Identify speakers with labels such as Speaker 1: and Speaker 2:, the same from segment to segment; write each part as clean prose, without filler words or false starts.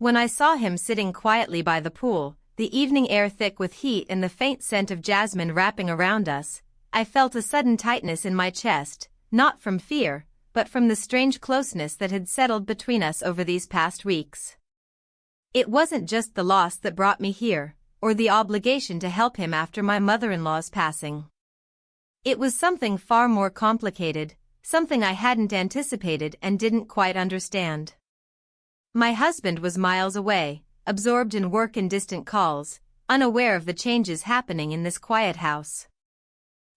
Speaker 1: When I saw him sitting quietly by the pool, the evening air thick with heat and the faint scent of jasmine wrapping around us, I felt a sudden tightness in my chest, not from fear, but from the strange closeness that had settled between us over these past weeks. It wasn't just the loss that brought me here, or the obligation to help him after my mother-in-law's passing. It was something far more complicated, something I hadn't anticipated and didn't quite understand. My husband was miles away, absorbed in work and distant calls, unaware of the changes happening in this quiet house.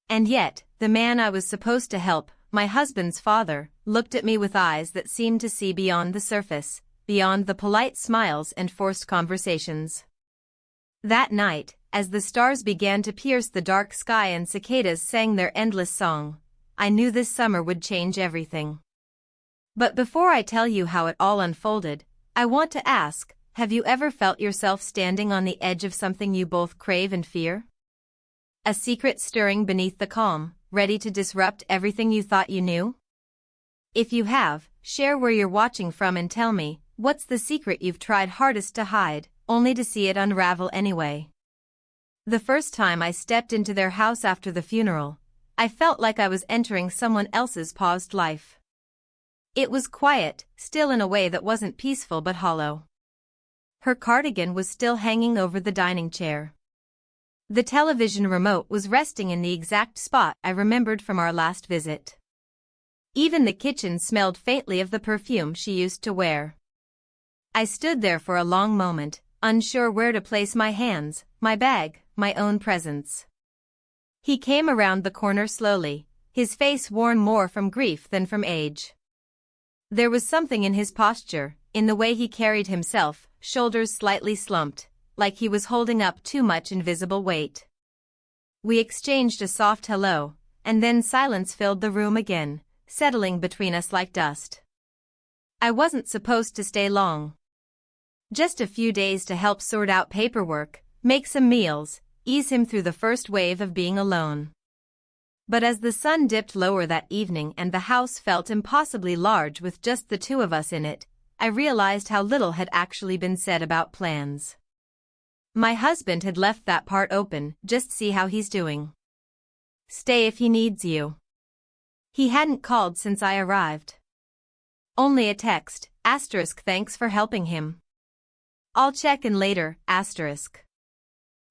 Speaker 1: And yet, the man I was supposed to help, my husband's father, looked at me with eyes that seemed to see beyond the surface, beyond the polite smiles and forced conversations. That night, as the stars began to pierce the dark sky and cicadas sang their endless song, I knew this summer would change everything. But before I tell you how it all unfolded, I want to ask, have you ever felt yourself standing on the edge of something you both crave and fear? A secret stirring beneath the calm, ready to disrupt everything you thought you knew? If you have, share where you're watching from and tell me, what's the secret you've tried hardest to hide, only to see it unravel anyway? The first time I stepped into their house after the funeral, I felt like I was entering someone else's paused life. It was quiet, still in a way that wasn't peaceful but hollow. Her cardigan was still hanging over the dining chair. The television remote was resting in the exact spot I remembered from our last visit. Even the kitchen smelled faintly of the perfume she used to wear. I stood there for a long moment, unsure where to place my hands, my bag, my own presence. He came around the corner slowly, his face worn more from grief than from age. There was something in his posture, in the way he carried himself, shoulders slightly slumped, like he was holding up too much invisible weight. We exchanged a soft hello, and then silence filled the room again, settling between us like dust. I wasn't supposed to stay long. Just a few days to help sort out paperwork, make some meals, ease him through the first wave of being alone. But as the sun dipped lower that evening and the house felt impossibly large with just the two of us in it, I realized how little had actually been said about plans. My husband had left that part open, just see how he's doing. Stay if he needs you. He hadn't called since I arrived. Only a text, thanks for helping him. I'll check in later,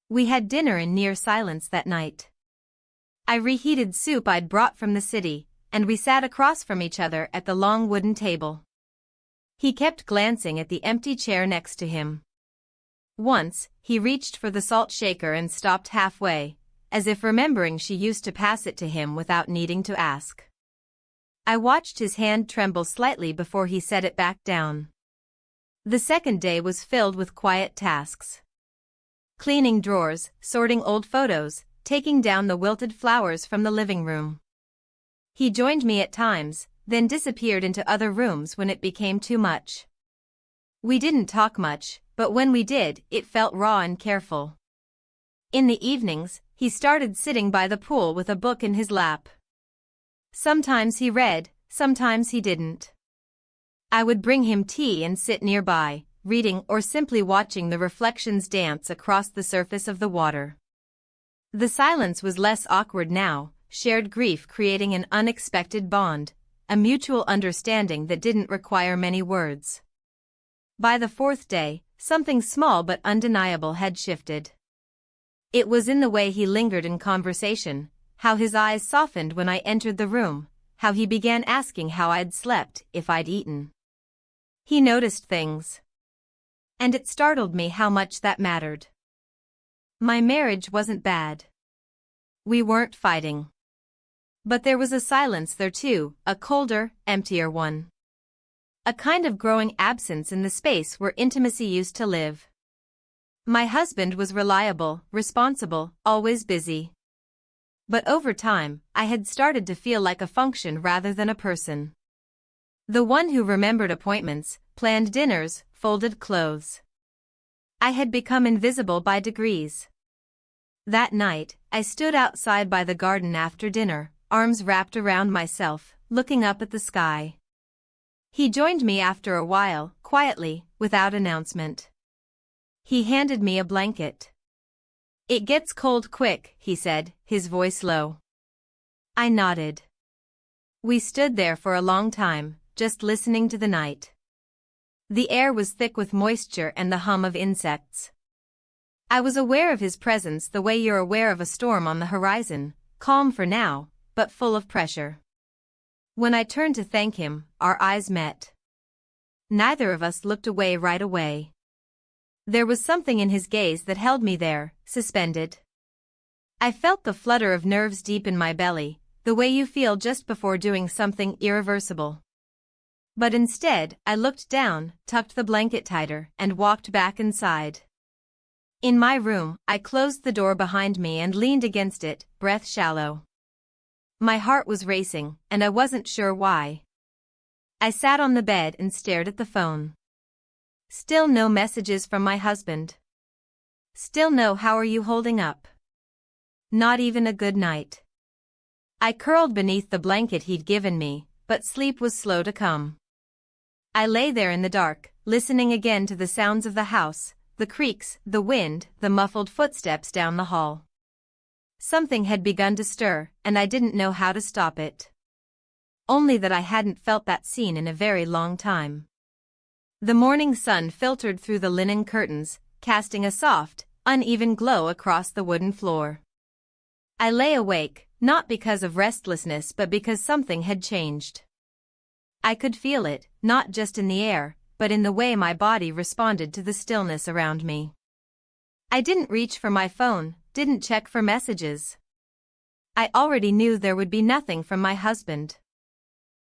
Speaker 1: We had dinner in near silence that night. I reheated soup I'd brought from the city, and we sat across from each other at the long wooden table. He kept glancing at the empty chair next to him. Once, he reached for the salt shaker and stopped halfway, as if remembering she used to pass it to him without needing to ask. I watched his hand tremble slightly before he set it back down. The second day was filled with quiet tasks. Cleaning drawers, sorting old photos, taking down the wilted flowers from the living room. He joined me at times, then disappeared into other rooms when it became too much. We didn't talk much, but when we did, it felt raw and careful. In the evenings, he started sitting by the pool with a book in his lap. Sometimes he read, sometimes he didn't. I would bring him tea and sit nearby, reading or simply watching the reflections dance across the surface of the water. The silence was less awkward now, shared grief creating an unexpected bond, a mutual understanding that didn't require many words. By the fourth day, something small but undeniable had shifted. It was in the way he lingered in conversation, how his eyes softened when I entered the room, how he began asking how I'd slept, if I'd eaten. He noticed things. And it startled me how much that mattered. My marriage wasn't bad. We weren't fighting. But there was a silence there too, a colder, emptier one. A kind of growing absence in the space where intimacy used to live. My husband was reliable, responsible, always busy. But over time, I had started to feel like a function rather than a person. The one who remembered appointments, planned dinners, folded clothes. I had become invisible by degrees. That night, I stood outside by the garden after dinner, arms wrapped around myself, looking up at the sky. He joined me after a while, quietly, without announcement. He handed me a blanket. "It gets cold quick," he said, his voice low. I nodded. We stood there for a long time, just listening to the night. The air was thick with moisture and the hum of insects. I was aware of his presence the way you're aware of a storm on the horizon, calm for now, but full of pressure. When I turned to thank him, our eyes met. Neither of us looked away right away. There was something in his gaze that held me there, suspended. I felt the flutter of nerves deep in my belly, the way you feel just before doing something irreversible. But instead, I looked down, tucked the blanket tighter, and walked back inside. In my room, I closed the door behind me and leaned against it, breath shallow. My heart was racing, and I wasn't sure why. I sat on the bed and stared at the phone. Still no messages from my husband. Still no "how are you holding up?" Not even a good night. I curled beneath the blanket he'd given me, but sleep was slow to come. I lay there in the dark, listening again to the sounds of the house, the creaks, the wind, the muffled footsteps down the hall. Something had begun to stir, and I didn't know how to stop it. Only that I hadn't felt that scene in a very long time. The morning sun filtered through the linen curtains, casting a soft, uneven glow across the wooden floor. I lay awake, not because of restlessness but because something had changed. I could feel it, not just in the air, but in the way my body responded to the stillness around me. I didn't reach for my phone, didn't check for messages. I already knew there would be nothing from my husband.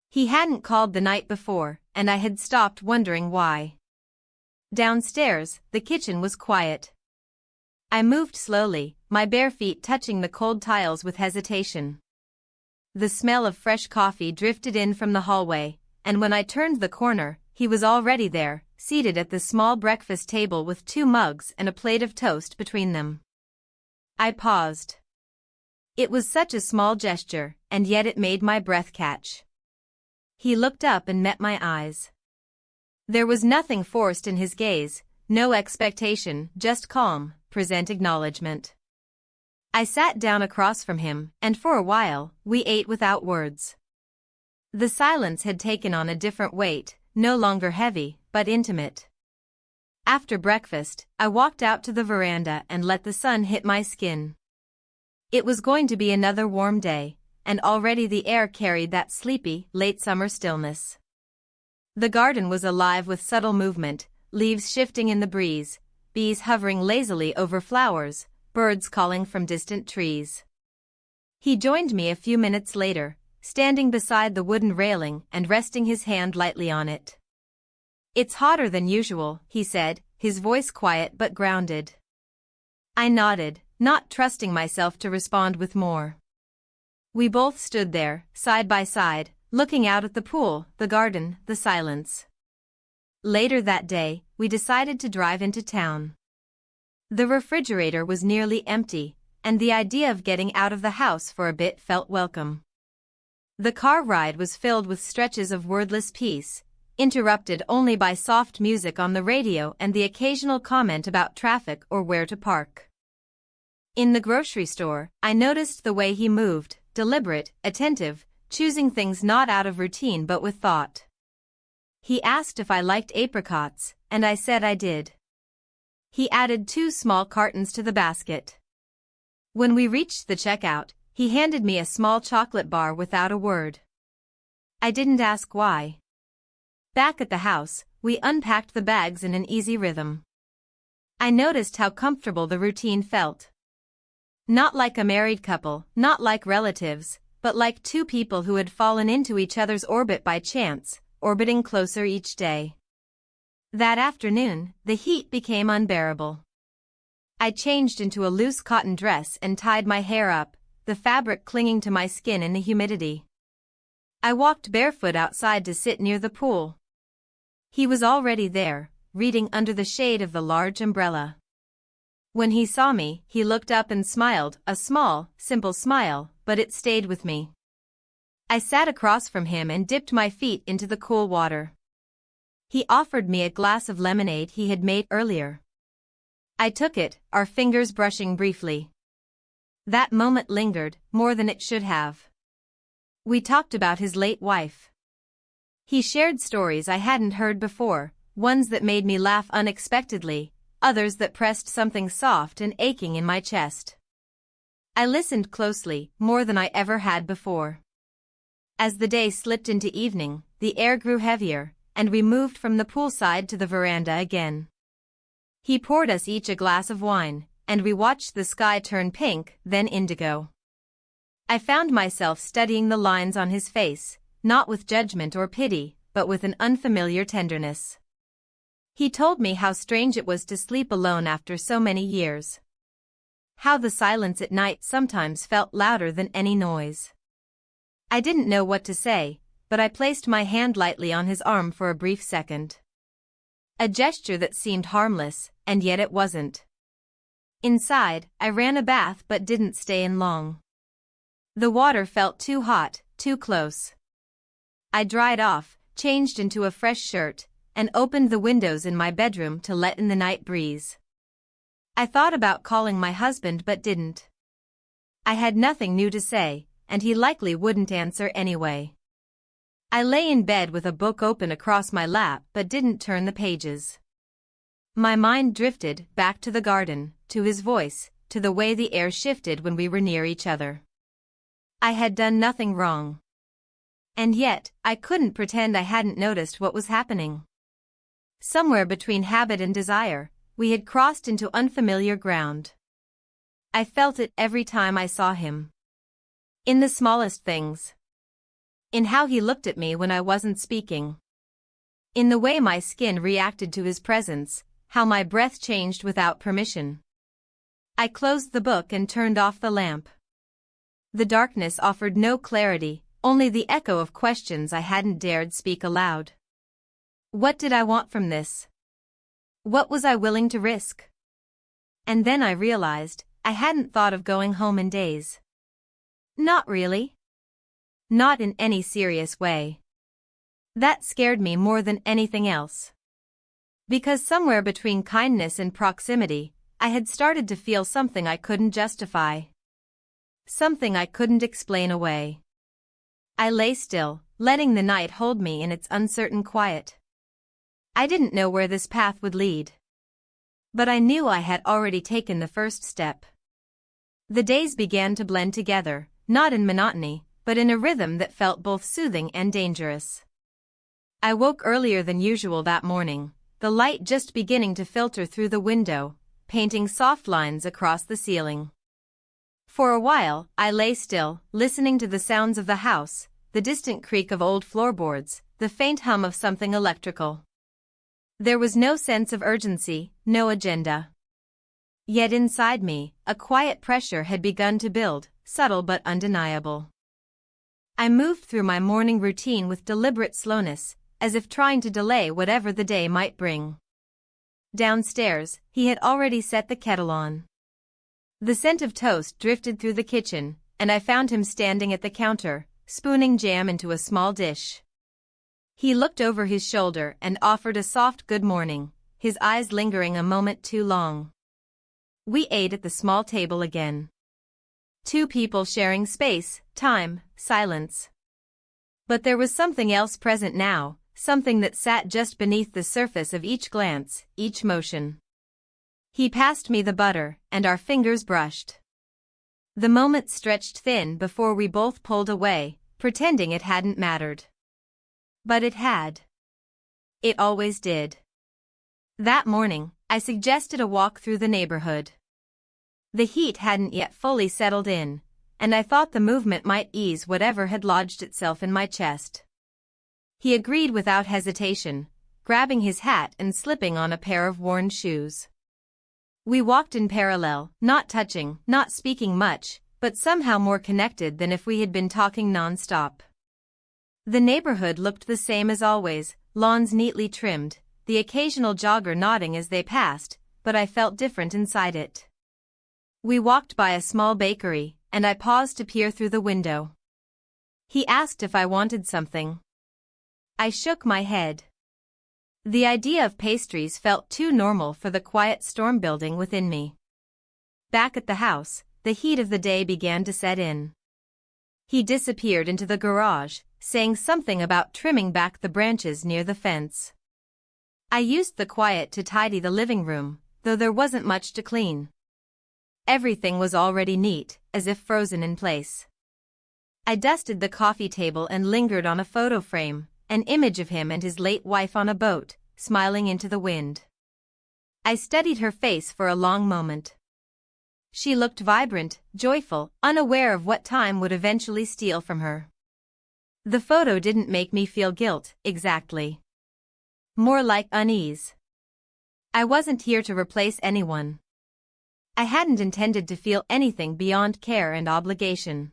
Speaker 1: He hadn't called the night before, and I had stopped wondering why. Downstairs, the kitchen was quiet. I moved slowly, my bare feet touching the cold tiles with hesitation. The smell of fresh coffee drifted in from the hallway, and when I turned the corner, he was already there, seated at the small breakfast table with 2 mugs and a plate of toast between them. I paused. It was such a small gesture, and yet it made my breath catch. He looked up and met my eyes. There was nothing forced in his gaze, no expectation, just calm, present acknowledgement. I sat down across from him, and for a while, we ate without words. The silence had taken on a different weight, no longer heavy, but intimate. After breakfast, I walked out to the veranda and let the sun hit my skin. It was going to be another warm day, and already the air carried that sleepy, late summer stillness. The garden was alive with subtle movement, leaves shifting in the breeze, bees hovering lazily over flowers, birds calling from distant trees. He joined me a few minutes later, standing beside the wooden railing and resting his hand lightly on it. "It's hotter than usual," he said, his voice quiet but grounded. I nodded, not trusting myself to respond with more. We both stood there, side by side, looking out at the pool, the garden, the silence. Later that day, we decided to drive into town. The refrigerator was nearly empty, and the idea of getting out of the house for a bit felt welcome. The car ride was filled with stretches of wordless peace, interrupted only by soft music on the radio and the occasional comment about traffic or where to park. In the grocery store, I noticed the way he moved, deliberate, attentive, choosing things not out of routine but with thought. He asked if I liked apricots, and I said I did. He added 2 small cartons to the basket. When we reached the checkout, he handed me a small chocolate bar without a word. I didn't ask why. Back at the house, we unpacked the bags in an easy rhythm. I noticed how comfortable the routine felt. Not like a married couple, not like relatives, but like 2 people who had fallen into each other's orbit by chance, orbiting closer each day. That afternoon, the heat became unbearable. I changed into a loose cotton dress and tied my hair up, the fabric clinging to my skin in the humidity. I walked barefoot outside to sit near the pool. He was already there, reading under the shade of the large umbrella. When he saw me, he looked up and smiled, a small, simple smile, but it stayed with me. I sat across from him and dipped my feet into the cool water. He offered me a glass of lemonade he had made earlier. I took it, our fingers brushing briefly. That moment lingered, more than it should have. We talked about his late wife. He shared stories I hadn't heard before, ones that made me laugh unexpectedly, others that pressed something soft and aching in my chest. I listened closely, more than I ever had before. As the day slipped into evening, the air grew heavier, and we moved from the poolside to the veranda again. He poured us each a glass of wine, and we watched the sky turn pink, then indigo. I found myself studying the lines on his face, not with judgment or pity, but with an unfamiliar tenderness. He told me how strange it was to sleep alone after so many years. How the silence at night sometimes felt louder than any noise. I didn't know what to say, but I placed my hand lightly on his arm for a brief second. A gesture that seemed harmless, and yet it wasn't. Inside, I ran a bath but didn't stay in long. The water felt too hot, too close. I dried off, changed into a fresh shirt, and opened the windows in my bedroom to let in the night breeze. I thought about calling my husband but didn't. I had nothing new to say, and he likely wouldn't answer anyway. I lay in bed with a book open across my lap but didn't turn the pages. My mind drifted back to the garden, to his voice, to the way the air shifted when we were near each other. I had done nothing wrong. And yet, I couldn't pretend I hadn't noticed what was happening. Somewhere between habit and desire, we had crossed into unfamiliar ground. I felt it every time I saw him. In the smallest things. In how he looked at me when I wasn't speaking. In the way my skin reacted to his presence, how my breath changed without permission. I closed the book and turned off the lamp. The darkness offered no clarity, only the echo of questions I hadn't dared speak aloud. What did I want from this? What was I willing to risk? And then I realized, I hadn't thought of going home in days. Not really. Not in any serious way. That scared me more than anything else. Because somewhere between kindness and proximity, I had started to feel something I couldn't justify. Something I couldn't explain away. I lay still, letting the night hold me in its uncertain quiet. I didn't know where this path would lead. But I knew I had already taken the first step. The days began to blend together, not in monotony, but in a rhythm that felt both soothing and dangerous. I woke earlier than usual that morning, the light just beginning to filter through the window, painting soft lines across the ceiling. For a while, I lay still, listening to the sounds of the house, the distant creak of old floorboards, the faint hum of something electrical. There was no sense of urgency, no agenda. Yet inside me, a quiet pressure had begun to build, subtle but undeniable. I moved through my morning routine with deliberate slowness, as if trying to delay whatever the day might bring. Downstairs, he had already set the kettle on. The scent of toast drifted through the kitchen, and I found him standing at the counter, spooning jam into a small dish. He looked over his shoulder and offered a soft good morning, his eyes lingering a moment too long. We ate at the small table again. Two people sharing space, time, silence. But there was something else present now, something that sat just beneath the surface of each glance, each motion. He passed me the butter, and our fingers brushed. The moment stretched thin before we both pulled away, pretending it hadn't mattered. But it had. It always did. That morning, I suggested a walk through the neighborhood. The heat hadn't yet fully settled in, and I thought the movement might ease whatever had lodged itself in my chest. He agreed without hesitation, grabbing his hat and slipping on a pair of worn shoes. We walked in parallel, not touching, not speaking much, but somehow more connected than if we had been talking non-stop. The neighborhood looked the same as always, lawns neatly trimmed, the occasional jogger nodding as they passed, but I felt different inside it. We walked by a small bakery, and I paused to peer through the window. He asked if I wanted something. I shook my head. The idea of pastries felt too normal for the quiet storm building within me. Back at the house, the heat of the day began to set in. He disappeared into the garage, saying something about trimming back the branches near the fence. I used the quiet to tidy the living room, though there wasn't much to clean. Everything was already neat, as if frozen in place. I dusted the coffee table and lingered on a photo frame, an image of him and his late wife on a boat, smiling into the wind. I studied her face for a long moment. She looked vibrant, joyful, unaware of what time would eventually steal from her. The photo didn't make me feel guilt, exactly. More like unease. I wasn't here to replace anyone. I hadn't intended to feel anything beyond care and obligation.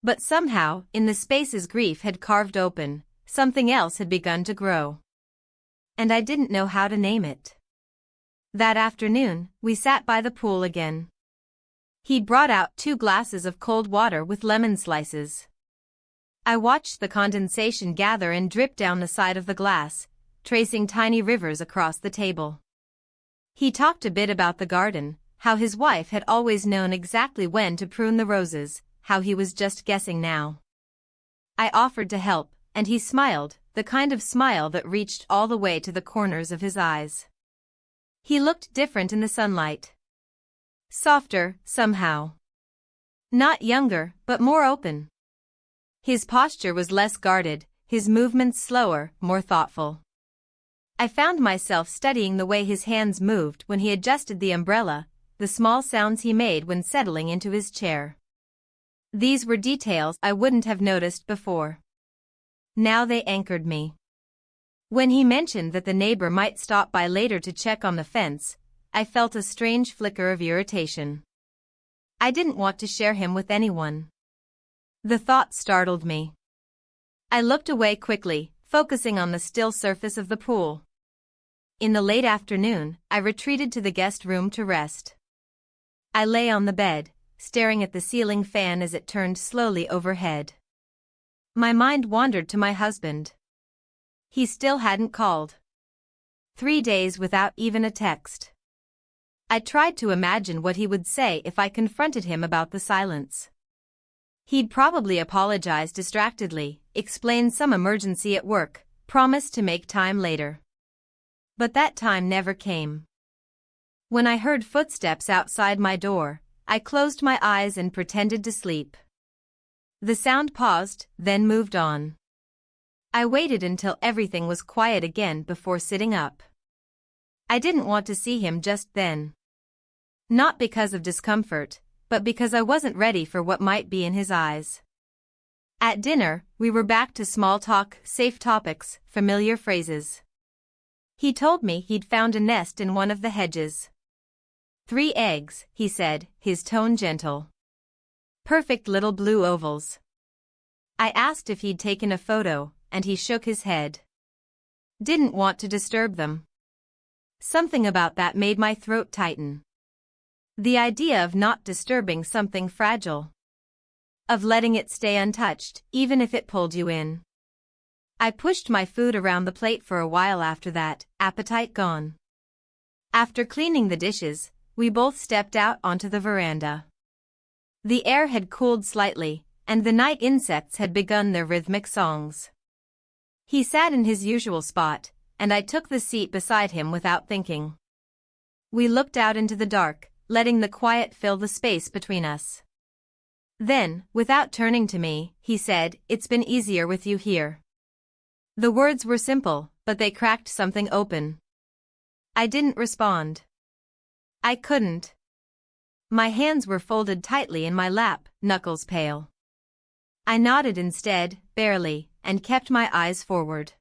Speaker 1: But somehow, in the spaces grief had carved open, something else had begun to grow. And I didn't know how to name it. That afternoon, we sat by the pool again. He'd brought out 2 glasses of cold water with lemon slices. I watched the condensation gather and drip down the side of the glass, tracing tiny rivers across the table. He talked a bit about the garden, how his wife had always known exactly when to prune the roses, how he was just guessing now. I offered to help, and he smiled, the kind of smile that reached all the way to the corners of his eyes. He looked different in the sunlight. Softer, somehow. Not younger, but more open. His posture was less guarded, his movements slower, more thoughtful. I found myself studying the way his hands moved when he adjusted the umbrella, the small sounds he made when settling into his chair. These were details I wouldn't have noticed before. Now they anchored me. When he mentioned that the neighbor might stop by later to check on the fence, I felt a strange flicker of irritation. I didn't want to share him with anyone. The thought startled me. I looked away quickly, focusing on the still surface of the pool. In the late afternoon, I retreated to the guest room to rest. I lay on the bed, staring at the ceiling fan as it turned slowly overhead. My mind wandered to my husband. He still hadn't called. 3 days without even a text. I tried to imagine what he would say if I confronted him about the silence. He'd probably apologize distractedly, explain some emergency at work, promise to make time later. But that time never came. When I heard footsteps outside my door, I closed my eyes and pretended to sleep. The sound paused, then moved on. I waited until everything was quiet again before sitting up. I didn't want to see him just then. Not because of discomfort, but because I wasn't ready for what might be in his eyes. At dinner, we were back to small talk, safe topics, familiar phrases. He told me he'd found a nest in one of the hedges. 3 eggs, he said, his tone gentle. Perfect little blue ovals. I asked if he'd taken a photo, and he shook his head. Didn't want to disturb them. Something about that made my throat tighten. The idea of not disturbing something fragile. Of letting it stay untouched, even if it pulled you in. I pushed my food around the plate for a while after that, appetite gone. After cleaning the dishes, we both stepped out onto the veranda. The air had cooled slightly, and the night insects had begun their rhythmic songs. He sat in his usual spot, and I took the seat beside him without thinking. We looked out into the dark, letting the quiet fill the space between us. Then, without turning to me, he said, "It's been easier with you here." The words were simple, but they cracked something open. I didn't respond. I couldn't. My hands were folded tightly in my lap, knuckles pale. I nodded instead, barely, and kept my eyes forward.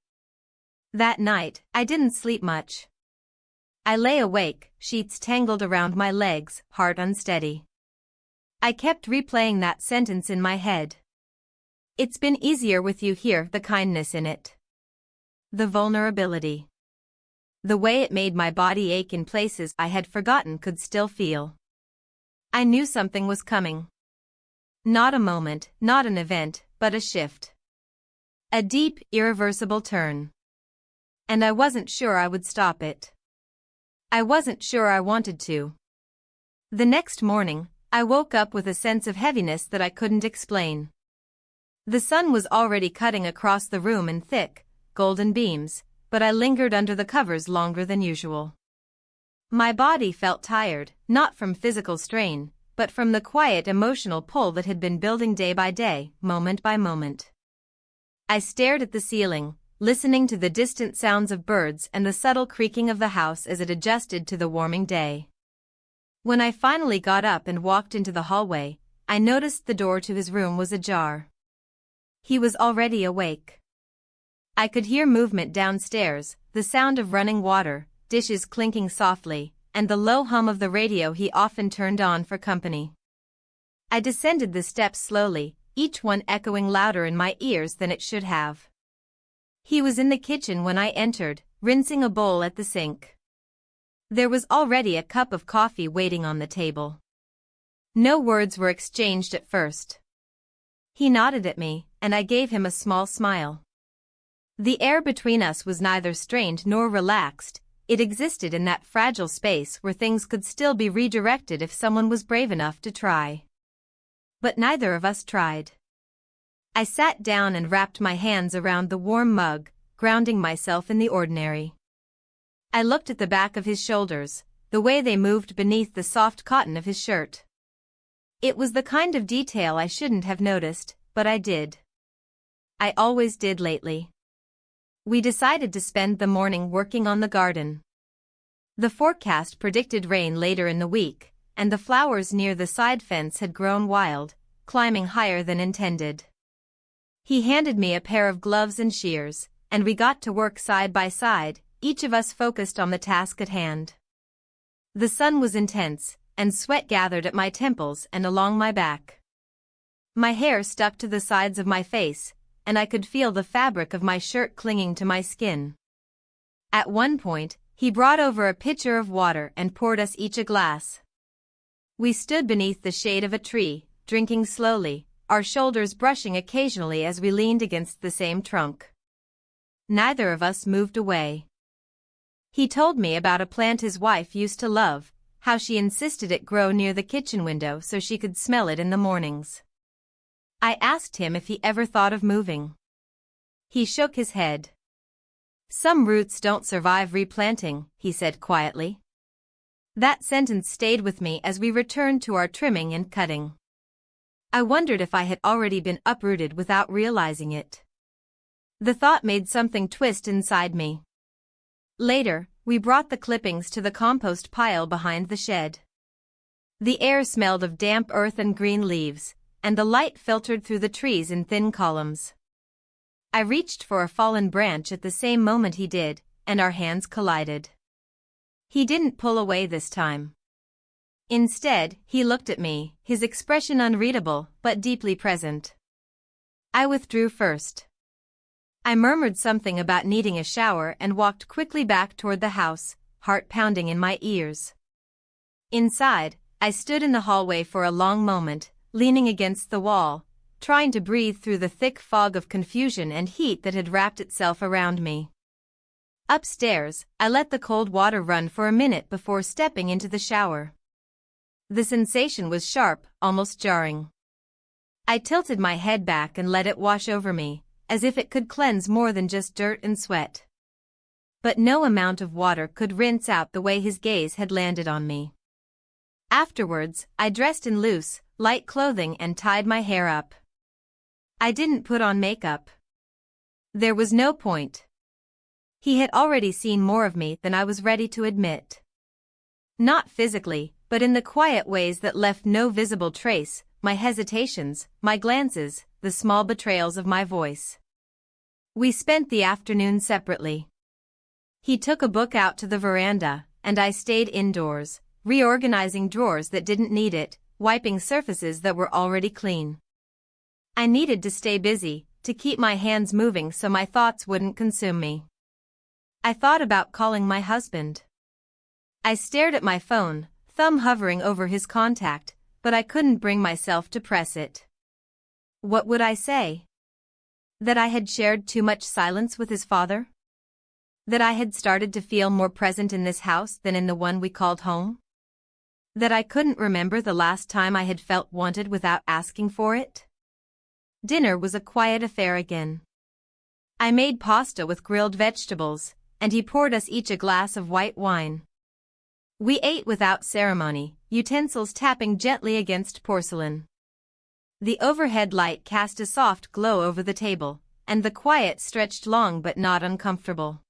Speaker 1: That night, I didn't sleep much. I lay awake, sheets tangled around my legs, heart unsteady. I kept replaying that sentence in my head. It's been easier with you here, the kindness in it. The vulnerability. The way it made my body ache in places I had forgotten could still feel. I knew something was coming. Not a moment, not an event, but a shift. A deep, irreversible turn. And I wasn't sure I would stop it. I wasn't sure I wanted to. The next morning, I woke up with a sense of heaviness that I couldn't explain. The sun was already cutting across the room in thick, golden beams, but I lingered under the covers longer than usual. My body felt tired, not from physical strain, but from the quiet emotional pull that had been building day by day, moment by moment. I stared at the ceiling, listening to the distant sounds of birds and the subtle creaking of the house as it adjusted to the warming day. When I finally got up and walked into the hallway, I noticed the door to his room was ajar. He was already awake. I could hear movement downstairs, the sound of running water, dishes clinking softly, and the low hum of the radio he often turned on for company. I descended the steps slowly, each one echoing louder in my ears than it should have. He was in the kitchen when I entered, rinsing a bowl at the sink. There was already a cup of coffee waiting on the table. No words were exchanged at first. He nodded at me, and I gave him a small smile. The air between us was neither strained nor relaxed, it existed in that fragile space where things could still be redirected if someone was brave enough to try. But neither of us tried. I sat down and wrapped my hands around the warm mug, grounding myself in the ordinary. I looked at the back of his shoulders, the way they moved beneath the soft cotton of his shirt. It was the kind of detail I shouldn't have noticed, but I did. I always did lately. We decided to spend the morning working on the garden. The forecast predicted rain later in the week, and the flowers near the side fence had grown wild, climbing higher than intended. He handed me a pair of gloves and shears, and we got to work side by side, each of us focused on the task at hand. The sun was intense, and sweat gathered at my temples and along my back. My hair stuck to the sides of my face, and I could feel the fabric of my shirt clinging to my skin. At one point, he brought over a pitcher of water and poured us each a glass. We stood beneath the shade of a tree, drinking slowly, our shoulders brushing occasionally as we leaned against the same trunk. Neither of us moved away. He told me about a plant his wife used to love, how she insisted it grow near the kitchen window so she could smell it in the mornings. I asked him if he ever thought of moving. He shook his head. Some roots don't survive replanting, he said quietly. That sentence stayed with me as we returned to our trimming and cutting. I wondered if I had already been uprooted without realizing it. The thought made something twist inside me. Later, we brought the clippings to the compost pile behind the shed. The air smelled of damp earth and green leaves, and the light filtered through the trees in thin columns. I reached for a fallen branch at the same moment he did, and our hands collided. He didn't pull away this time. Instead, he looked at me, his expression unreadable but deeply present. I withdrew first. I murmured something about needing a shower and walked quickly back toward the house, heart pounding in my ears. Inside, I stood in the hallway for a long moment, leaning against the wall, trying to breathe through the thick fog of confusion and heat that had wrapped itself around me. Upstairs, I let the cold water run for a minute before stepping into the shower. The sensation was sharp, almost jarring. I tilted my head back and let it wash over me, as if it could cleanse more than just dirt and sweat. But no amount of water could rinse out the way his gaze had landed on me. Afterwards, I dressed in loose, light clothing and tied my hair up. I didn't put on makeup. There was no point. He had already seen more of me than I was ready to admit. Not physically, but in the quiet ways that left no visible trace, my hesitations, my glances, the small betrayals of my voice. We spent the afternoon separately. He took a book out to the veranda, and I stayed indoors, reorganizing drawers that didn't need it, wiping surfaces that were already clean. I needed to stay busy, to keep my hands moving so my thoughts wouldn't consume me. I thought about calling my husband. I stared at my phone, thumb hovering over his contact, but I couldn't bring myself to press it. What would I say? That I had shared too much silence with his father? That I had started to feel more present in this house than in the one we called home? That I couldn't remember the last time I had felt wanted without asking for it? Dinner was a quiet affair again. I made pasta with grilled vegetables, and he poured us each a glass of white wine. We ate without ceremony, utensils tapping gently against porcelain. The overhead light cast a soft glow over the table, and the quiet stretched long but not uncomfortable.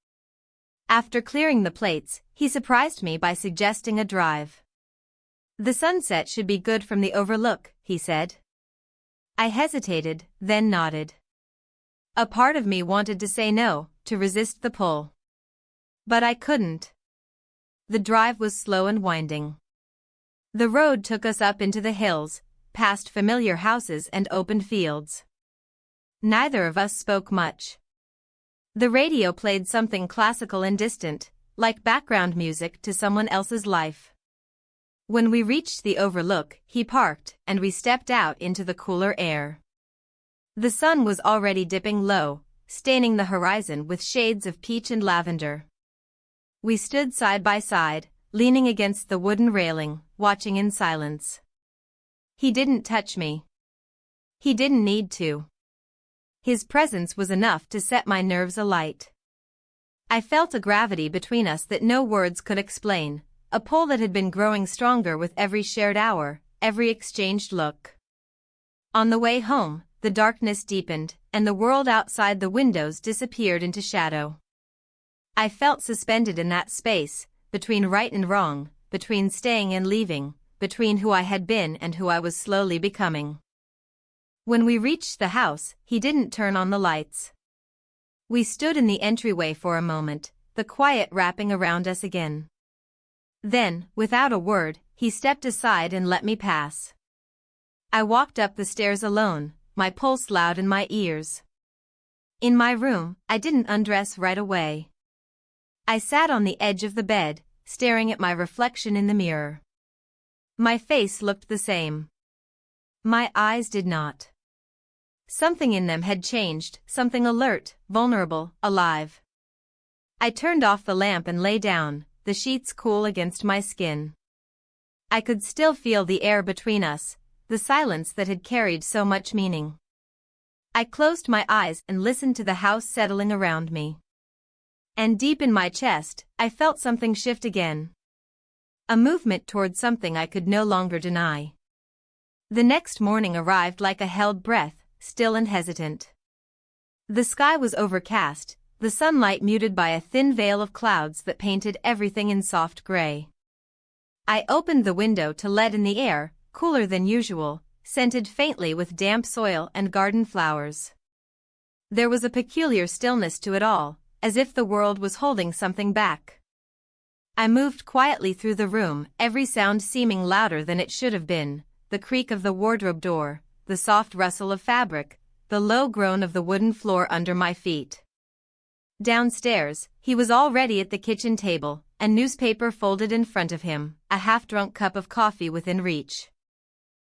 Speaker 1: After clearing the plates, he surprised me by suggesting a drive. The sunset should be good from the overlook, he said. I hesitated, then nodded. A part of me wanted to say no, to resist the pull. But I couldn't. The drive was slow and winding. The road took us up into the hills, past familiar houses and open fields. Neither of us spoke much. The radio played something classical and distant, like background music to someone else's life. When we reached the overlook, he parked, and we stepped out into the cooler air. The sun was already dipping low, staining the horizon with shades of peach and lavender. We stood side by side, leaning against the wooden railing, watching in silence. He didn't touch me. He didn't need to. His presence was enough to set my nerves alight. I felt a gravity between us that no words could explain, a pull that had been growing stronger with every shared hour, every exchanged look. On the way home, the darkness deepened, and the world outside the windows disappeared into shadow. I felt suspended in that space, between right and wrong, between staying and leaving, between who I had been and who I was slowly becoming. When we reached the house, he didn't turn on the lights. We stood in the entryway for a moment, the quiet wrapping around us again. Then, without a word, he stepped aside and let me pass. I walked up the stairs alone, my pulse loud in my ears. In my room, I didn't undress right away. I sat on the edge of the bed, staring at my reflection in the mirror. My face looked the same. My eyes did not. Something in them had changed, something alert, vulnerable, alive. I turned off the lamp and lay down, the sheets cool against my skin. I could still feel the air between us, the silence that had carried so much meaning. I closed my eyes and listened to the house settling around me. And deep in my chest, I felt something shift again. A movement toward something I could no longer deny. The next morning arrived like a held breath, still and hesitant. The sky was overcast, the sunlight muted by a thin veil of clouds that painted everything in soft gray. I opened the window to let in the air, cooler than usual, scented faintly with damp soil and garden flowers. There was a peculiar stillness to it all, as if the world was holding something back. I moved quietly through the room, every sound seeming louder than it should have been, the creak of the wardrobe door, the soft rustle of fabric, the low groan of the wooden floor under my feet. Downstairs, he was already at the kitchen table, a newspaper folded in front of him, a half-drunk cup of coffee within reach.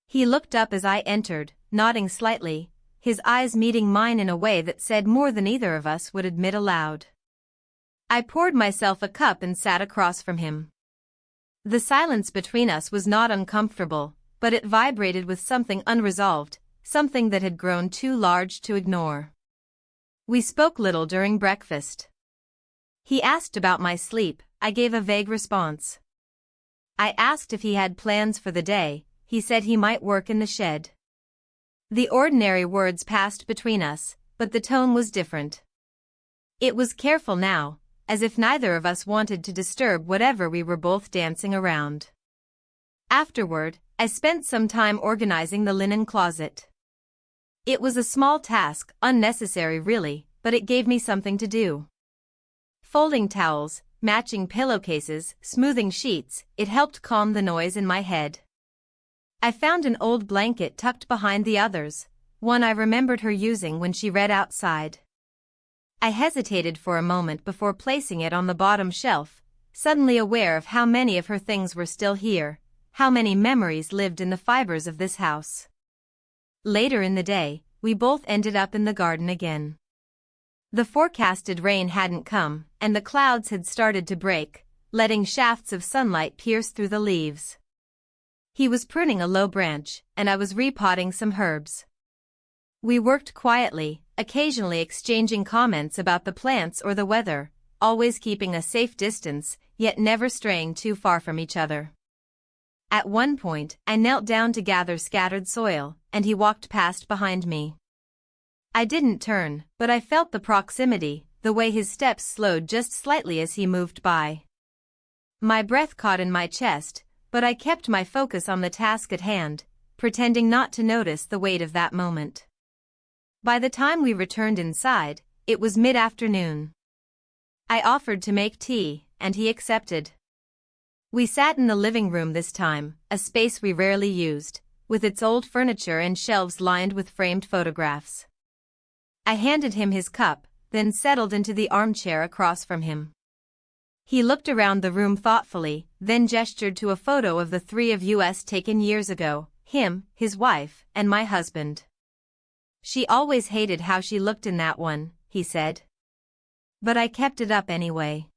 Speaker 1: He looked up as I entered, nodding slightly, his eyes meeting mine in a way that said more than either of us would admit aloud. I poured myself a cup and sat across from him. The silence between us was not uncomfortable, but it vibrated with something unresolved, something that had grown too large to ignore. We spoke little during breakfast. He asked about my sleep, I gave a vague response. I asked if he had plans for the day, he said he might work in the shed. The ordinary words passed between us, but the tone was different. It was careful now, as if neither of us wanted to disturb whatever we were both dancing around. Afterward, I spent some time organizing the linen closet. It was a small task, unnecessary really, but it gave me something to do. Folding towels, matching pillowcases, smoothing sheets, it helped calm the noise in my head. I found an old blanket tucked behind the others, one I remembered her using when she read outside. I hesitated for a moment before placing it on the bottom shelf, suddenly aware of how many of her things were still here, how many memories lived in the fibers of this house. Later in the day, we both ended up in the garden again. The forecasted rain hadn't come, and the clouds had started to break, letting shafts of sunlight pierce through the leaves. He was pruning a low branch, and I was repotting some herbs. We worked quietly, occasionally exchanging comments about the plants or the weather, always keeping a safe distance, yet never straying too far from each other. At one point, I knelt down to gather scattered soil, and he walked past behind me. I didn't turn, but I felt the proximity, the way his steps slowed just slightly as he moved by. My breath caught in my chest, but I kept my focus on the task at hand, pretending not to notice the weight of that moment. By the time we returned inside, it was mid-afternoon. I offered to make tea, and he accepted. We sat in the living room this time, a space we rarely used, with its old furniture and shelves lined with framed photographs. I handed him his cup, then settled into the armchair across from him. He looked around the room thoughtfully, then gestured to a photo of the three of us taken years ago, him, his wife, and my husband. "She always hated how she looked in that one," he said. "But I kept it up anyway."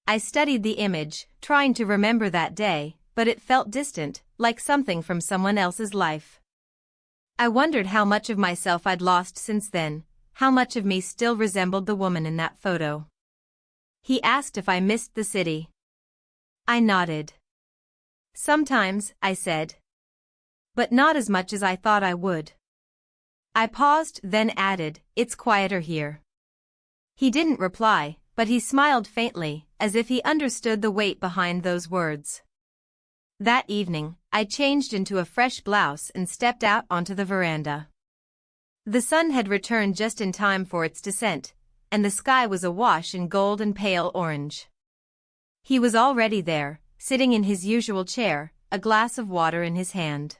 Speaker 1: I studied the image, trying to remember that day, but it felt distant, like something from someone else's life. I wondered how much of myself I'd lost since then, how much of me still resembled the woman in that photo. He asked if I missed the city. I nodded. "Sometimes," I said. "But not as much as I thought I would." I paused, then added, "It's quieter here." He didn't reply, but he smiled faintly, as if he understood the weight behind those words. That evening, I changed into a fresh blouse and stepped out onto the veranda. The sun had returned just in time for its descent, and the sky was awash in gold and pale orange. He was already there, sitting in his usual chair, a glass of water in his hand.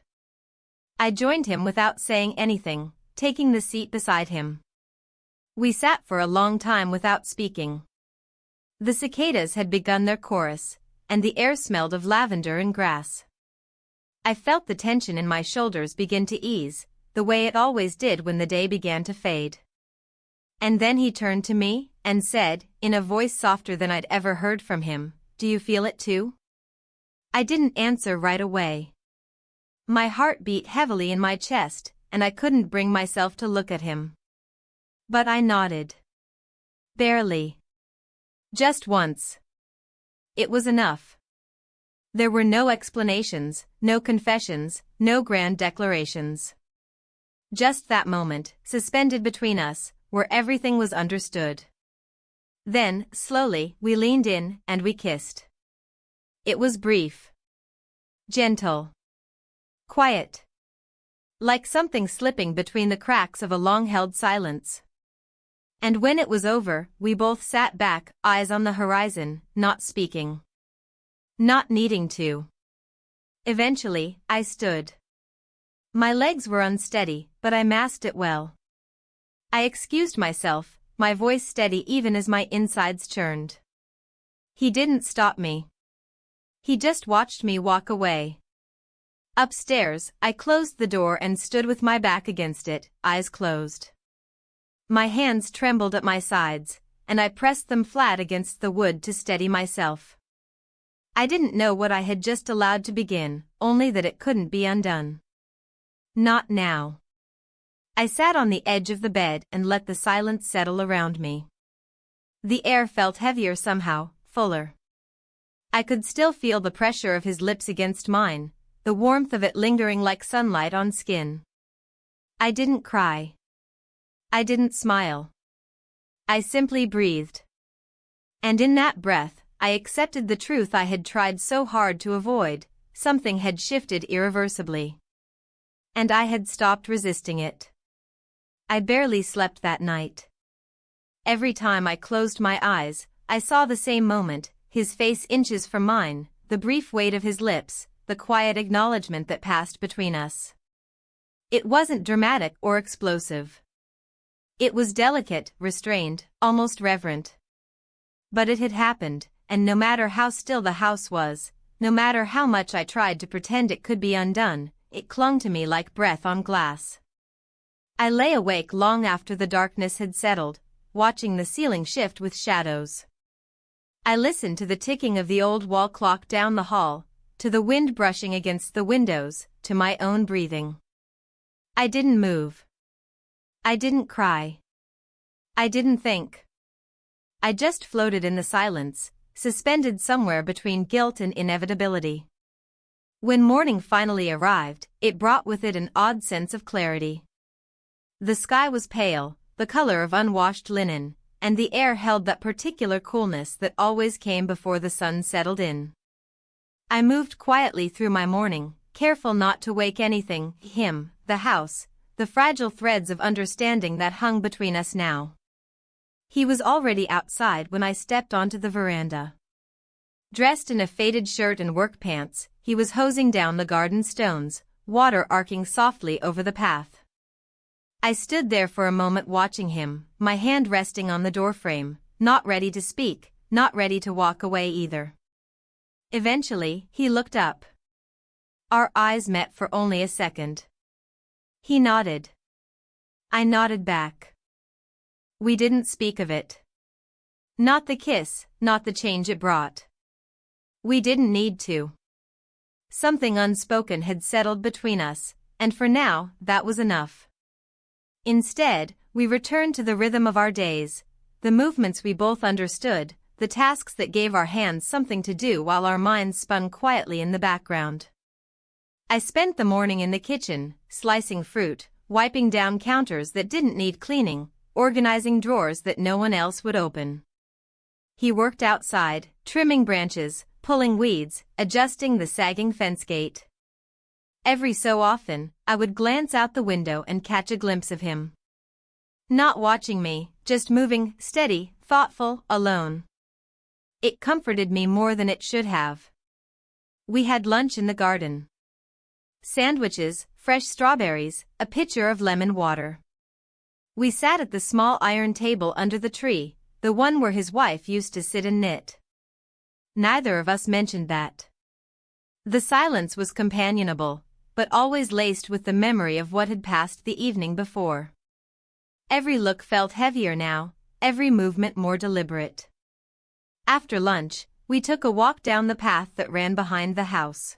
Speaker 1: I joined him without saying anything, taking the seat beside him. We sat for a long time without speaking. The cicadas had begun their chorus, and the air smelled of lavender and grass. I felt the tension in my shoulders begin to ease, the way it always did when the day began to fade. And then he turned to me, and said, in a voice softer than I'd ever heard from him, "Do you feel it too?" I didn't answer right away. My heart beat heavily in my chest, and I couldn't bring myself to look at him. But I nodded. Barely. Just once. It was enough. There were no explanations, no confessions, no grand declarations. Just that moment, suspended between us, where everything was understood. Then, slowly, we leaned in, and we kissed. It was brief. Gentle. Quiet. Like something slipping between the cracks of a long-held silence. And when it was over, we both sat back, eyes on the horizon, not speaking. Not needing to. Eventually, I stood. My legs were unsteady, but I masked it well. I excused myself, my voice steady even as my insides churned. He didn't stop me. He just watched me walk away. Upstairs, I closed the door and stood with my back against it, eyes closed. My hands trembled at my sides, and I pressed them flat against the wood to steady myself. I didn't know what I had just allowed to begin, only that it couldn't be undone. Not now. I sat on the edge of the bed and let the silence settle around me. The air felt heavier somehow, fuller. I could still feel the pressure of his lips against mine, the warmth of it lingering like sunlight on skin. I didn't cry. I didn't smile. I simply breathed. And in that breath, I accepted the truth I had tried so hard to avoid: something had shifted irreversibly. And I had stopped resisting it. I barely slept that night. Every time I closed my eyes, I saw the same moment, his face inches from mine, the brief weight of his lips, the quiet acknowledgement that passed between us. It wasn't dramatic or explosive. It was delicate, restrained, almost reverent. But it had happened, and no matter how still the house was, no matter how much I tried to pretend it could be undone, it clung to me like breath on glass. I lay awake long after the darkness had settled, watching the ceiling shift with shadows. I listened to the ticking of the old wall clock down the hall, to the wind brushing against the windows, to my own breathing. I didn't move. I didn't cry. I didn't think. I just floated in the silence, suspended somewhere between guilt and inevitability. When morning finally arrived, it brought with it an odd sense of clarity. The sky was pale, the color of unwashed linen, and the air held that particular coolness that always came before the sun settled in. I moved quietly through my morning, careful not to wake anything, him, the house, the fragile threads of understanding that hung between us now. He was already outside when I stepped onto the veranda. Dressed in a faded shirt and work pants, he was hosing down the garden stones, water arcing softly over the path. I stood there for a moment watching him, my hand resting on the doorframe, not ready to speak, not ready to walk away either. Eventually, he looked up. Our eyes met for only a second. He nodded. I nodded back. We didn't speak of it. Not the kiss, not the change it brought. We didn't need to. Something unspoken had settled between us, and for now, that was enough. Instead, we returned to the rhythm of our days, the movements we both understood, the tasks that gave our hands something to do while our minds spun quietly in the background. I spent the morning in the kitchen, slicing fruit, wiping down counters that didn't need cleaning, organizing drawers that no one else would open. He worked outside, trimming branches, pulling weeds, adjusting the sagging fence gate. Every so often, I would glance out the window and catch a glimpse of him. Not watching me, just moving, steady, thoughtful, alone. It comforted me more than it should have. We had lunch in the garden. Sandwiches, fresh strawberries, a pitcher of lemon water. We sat at the small iron table under the tree, the one where his wife used to sit and knit. Neither of us mentioned that. The silence was companionable, but always laced with the memory of what had passed the evening before. Every look felt heavier now, every movement more deliberate. After lunch, we took a walk down the path that ran behind the house.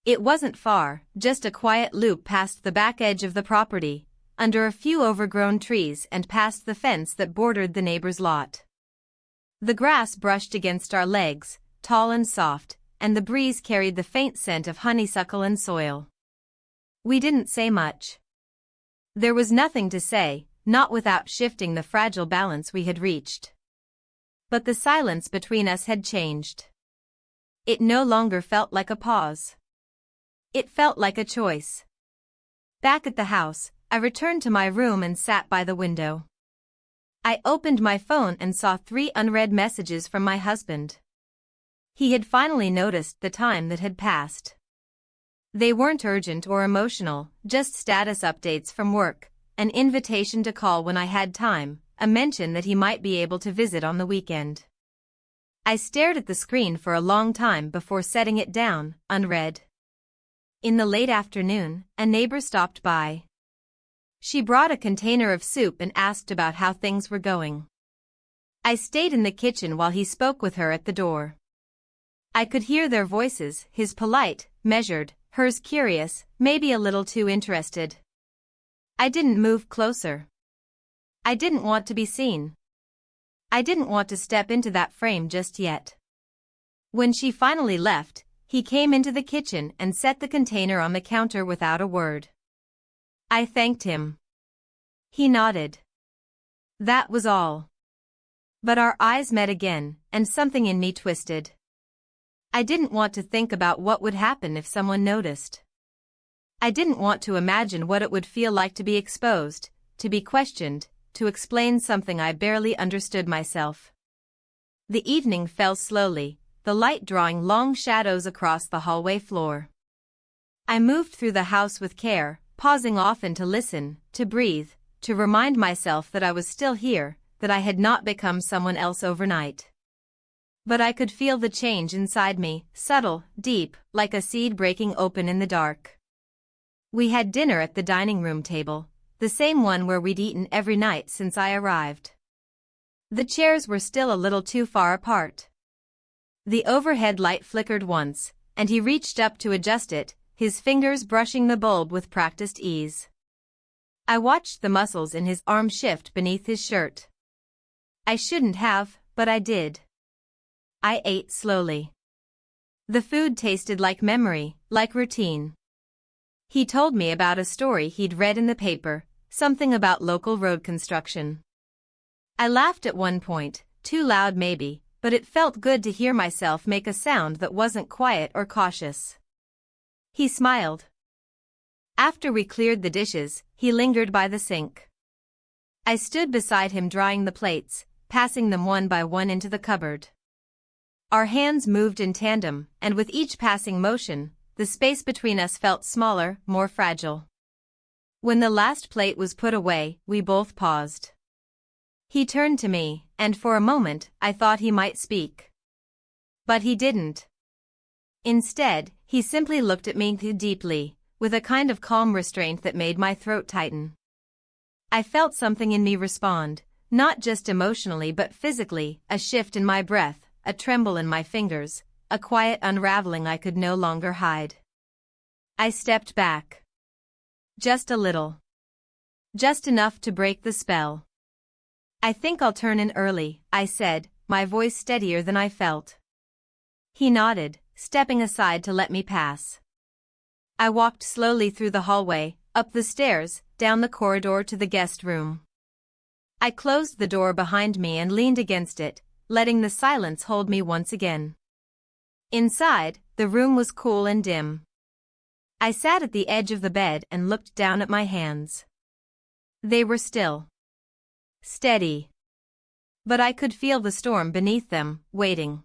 Speaker 1: It wasn't far, just a quiet loop past the back edge of the property, under a few overgrown trees and past the fence that bordered the neighbor's lot. The grass brushed against our legs, tall and soft, and the breeze carried the faint scent of honeysuckle and soil. We didn't say much. There was nothing to say, not without shifting the fragile balance we had reached. But the silence between us had changed. It no longer felt like a pause. It felt like a choice. Back at the house, I returned to my room and sat by the window. I opened my phone and saw 3 unread messages from my husband. He had finally noticed the time that had passed. They weren't urgent or emotional, just status updates from work, an invitation to call when I had time, a mention that he might be able to visit on the weekend. I stared at the screen for a long time before setting it down, unread. In the late afternoon, a neighbor stopped by. She brought a container of soup and asked about how things were going. I stayed in the kitchen while he spoke with her at the door. I could hear their voices, his polite, measured, hers curious, maybe a little too interested. I didn't move closer. I didn't want to be seen. I didn't want to step into that frame just yet. When she finally left, he came into the kitchen and set the container on the counter without a word. I thanked him. He nodded. That was all. But our eyes met again, and something in me twisted. I didn't want to think about what would happen if someone noticed. I didn't want to imagine what it would feel like to be exposed, to be questioned, to explain something I barely understood myself. The evening fell slowly, the light drawing long shadows across the hallway floor. I moved through the house with care, pausing often to listen, to breathe, to remind myself that I was still here, that I had not become someone else overnight. But I could feel the change inside me, subtle, deep, like a seed breaking open in the dark. We had dinner at the dining room table, the same one where we'd eaten every night since I arrived. The chairs were still a little too far apart. The overhead light flickered once, and he reached up to adjust it, his fingers brushing the bulb with practiced ease. I watched the muscles in his arm shift beneath his shirt. I shouldn't have, but I did. I ate slowly. The food tasted like memory, like routine. He told me about a story he'd read in the paper, something about local road construction. I laughed at one point, too loud maybe, but it felt good to hear myself make a sound that wasn't quiet or cautious. He smiled. After we cleared the dishes, he lingered by the sink. I stood beside him drying the plates, passing them one by one into the cupboard. Our hands moved in tandem, and with each passing motion, the space between us felt smaller, more fragile. When the last plate was put away, we both paused. He turned to me, and for a moment, I thought he might speak. But he didn't. Instead, he simply looked at me deeply, with a kind of calm restraint that made my throat tighten. I felt something in me respond, not just emotionally but physically, a shift in my breath, a tremble in my fingers, a quiet unraveling I could no longer hide. I stepped back. Just a little. Just enough to break the spell. I think I'll turn in early, I said, my voice steadier than I felt. He nodded, stepping aside to let me pass. I walked slowly through the hallway, up the stairs, down the corridor to the guest room. I closed the door behind me and leaned against it, letting the silence hold me once again. Inside, the room was cool and dim. I sat at the edge of the bed and looked down at my hands. They were still. Steady. But I could feel the storm beneath them, waiting.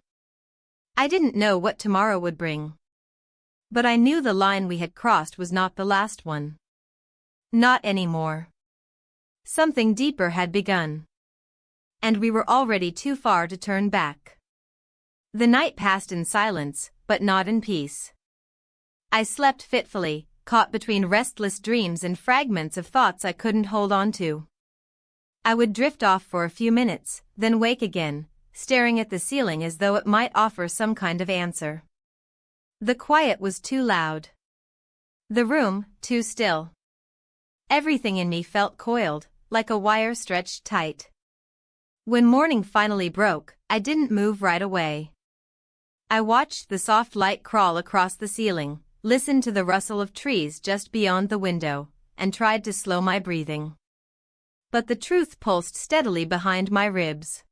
Speaker 1: I didn't know what tomorrow would bring. But I knew the line we had crossed was not the last one. Not anymore. Something deeper had begun. And we were already too far to turn back. The night passed in silence, but not in peace. I slept fitfully, caught between restless dreams and fragments of thoughts I couldn't hold on to. I would drift off for a few minutes, then wake again, staring at the ceiling as though it might offer some kind of answer. The quiet was too loud. The room, too still. Everything in me felt coiled, like a wire stretched tight. When morning finally broke, I didn't move right away. I watched the soft light crawl across the ceiling, listened to the rustle of trees just beyond the window, and tried to slow my breathing. But the truth pulsed steadily behind my ribs.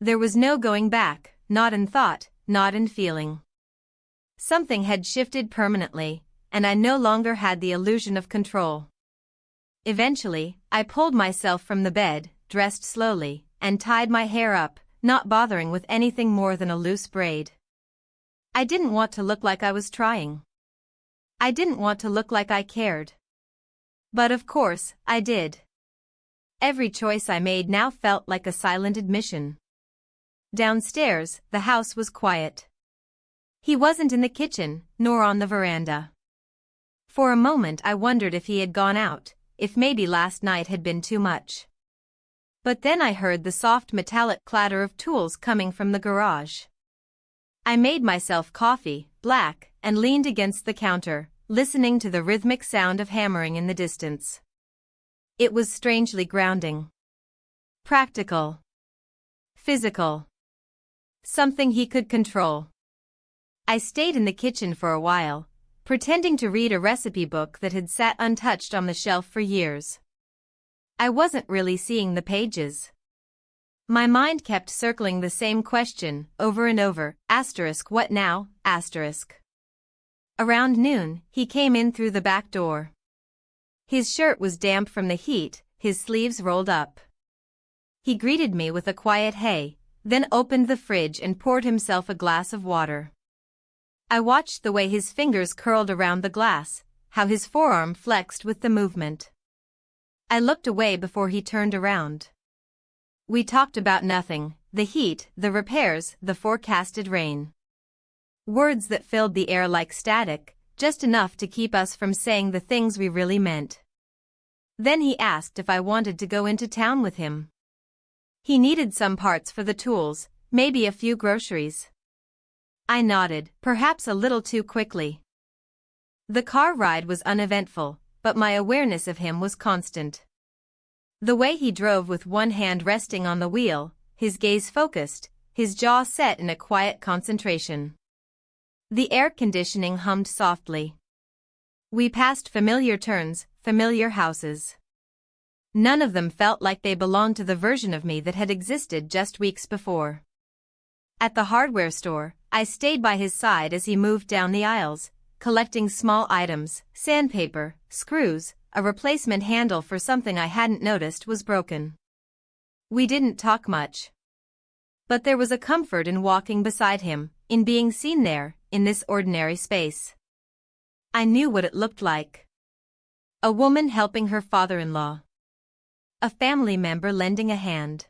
Speaker 1: There was no going back, not in thought, not in feeling. Something had shifted permanently, and I no longer had the illusion of control. Eventually, I pulled myself from the bed, dressed slowly, and tied my hair up, not bothering with anything more than a loose braid. I didn't want to look like I was trying. I didn't want to look like I cared. But of course, I did. Every choice I made now felt like a silent admission. Downstairs, the house was quiet. He wasn't in the kitchen, nor on the veranda. For a moment I wondered if he had gone out, if maybe last night had been too much. But then I heard the soft metallic clatter of tools coming from the garage. I made myself coffee, black, and leaned against the counter, listening to the rhythmic sound of hammering in the distance. It was strangely grounding. Practical. Physical. Something he could control. I stayed in the kitchen for a while, pretending to read a recipe book that had sat untouched on the shelf for years. I wasn't really seeing the pages. My mind kept circling the same question, over and over, what now, ? Around noon, he came in through the back door. His shirt was damp from the heat, his sleeves rolled up. He greeted me with a quiet hey, then opened the fridge and poured himself a glass of water. I watched the way his fingers curled around the glass, how his forearm flexed with the movement. I looked away before he turned around. We talked about nothing, the heat, the repairs, the forecasted rain. Words that filled the air like static, just enough to keep us from saying the things we really meant. Then he asked if I wanted to go into town with him. He needed some parts for the tools, maybe a few groceries. I nodded, perhaps a little too quickly. The car ride was uneventful, but my awareness of him was constant. The way he drove with one hand resting on the wheel, his gaze focused, his jaw set in a quiet concentration. The air conditioning hummed softly. We passed familiar turns, familiar houses. None of them felt like they belonged to the version of me that had existed just weeks before. At the hardware store, I stayed by his side as he moved down the aisles, collecting small items, sandpaper, screws, a replacement handle for something I hadn't noticed was broken. We didn't talk much. But there was a comfort in walking beside him, in being seen there, in this ordinary space. I knew what it looked like. A woman helping her father-in-law. A family member lending a hand.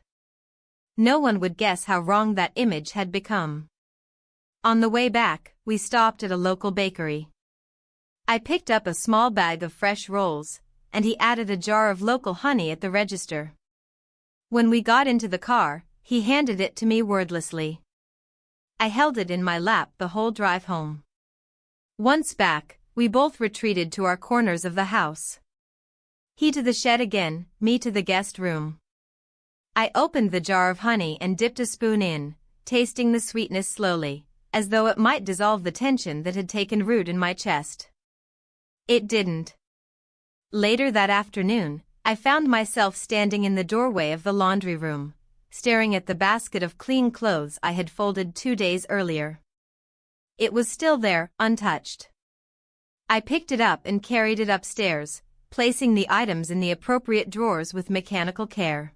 Speaker 1: No one would guess how wrong that image had become. On the way back, we stopped at a local bakery. I picked up a small bag of fresh rolls, and he added a jar of local honey at the register. When we got into the car, he handed it to me wordlessly. I held it in my lap the whole drive home. Once back, we both retreated to our corners of the house. He to the shed again, me to the guest room. I opened the jar of honey and dipped a spoon in, tasting the sweetness slowly, as though it might dissolve the tension that had taken root in my chest. It didn't. Later that afternoon, I found myself standing in the doorway of the laundry room, staring at the basket of clean clothes I had folded 2 days earlier. It was still there, untouched. I picked it up and carried it upstairs, placing the items in the appropriate drawers with mechanical care.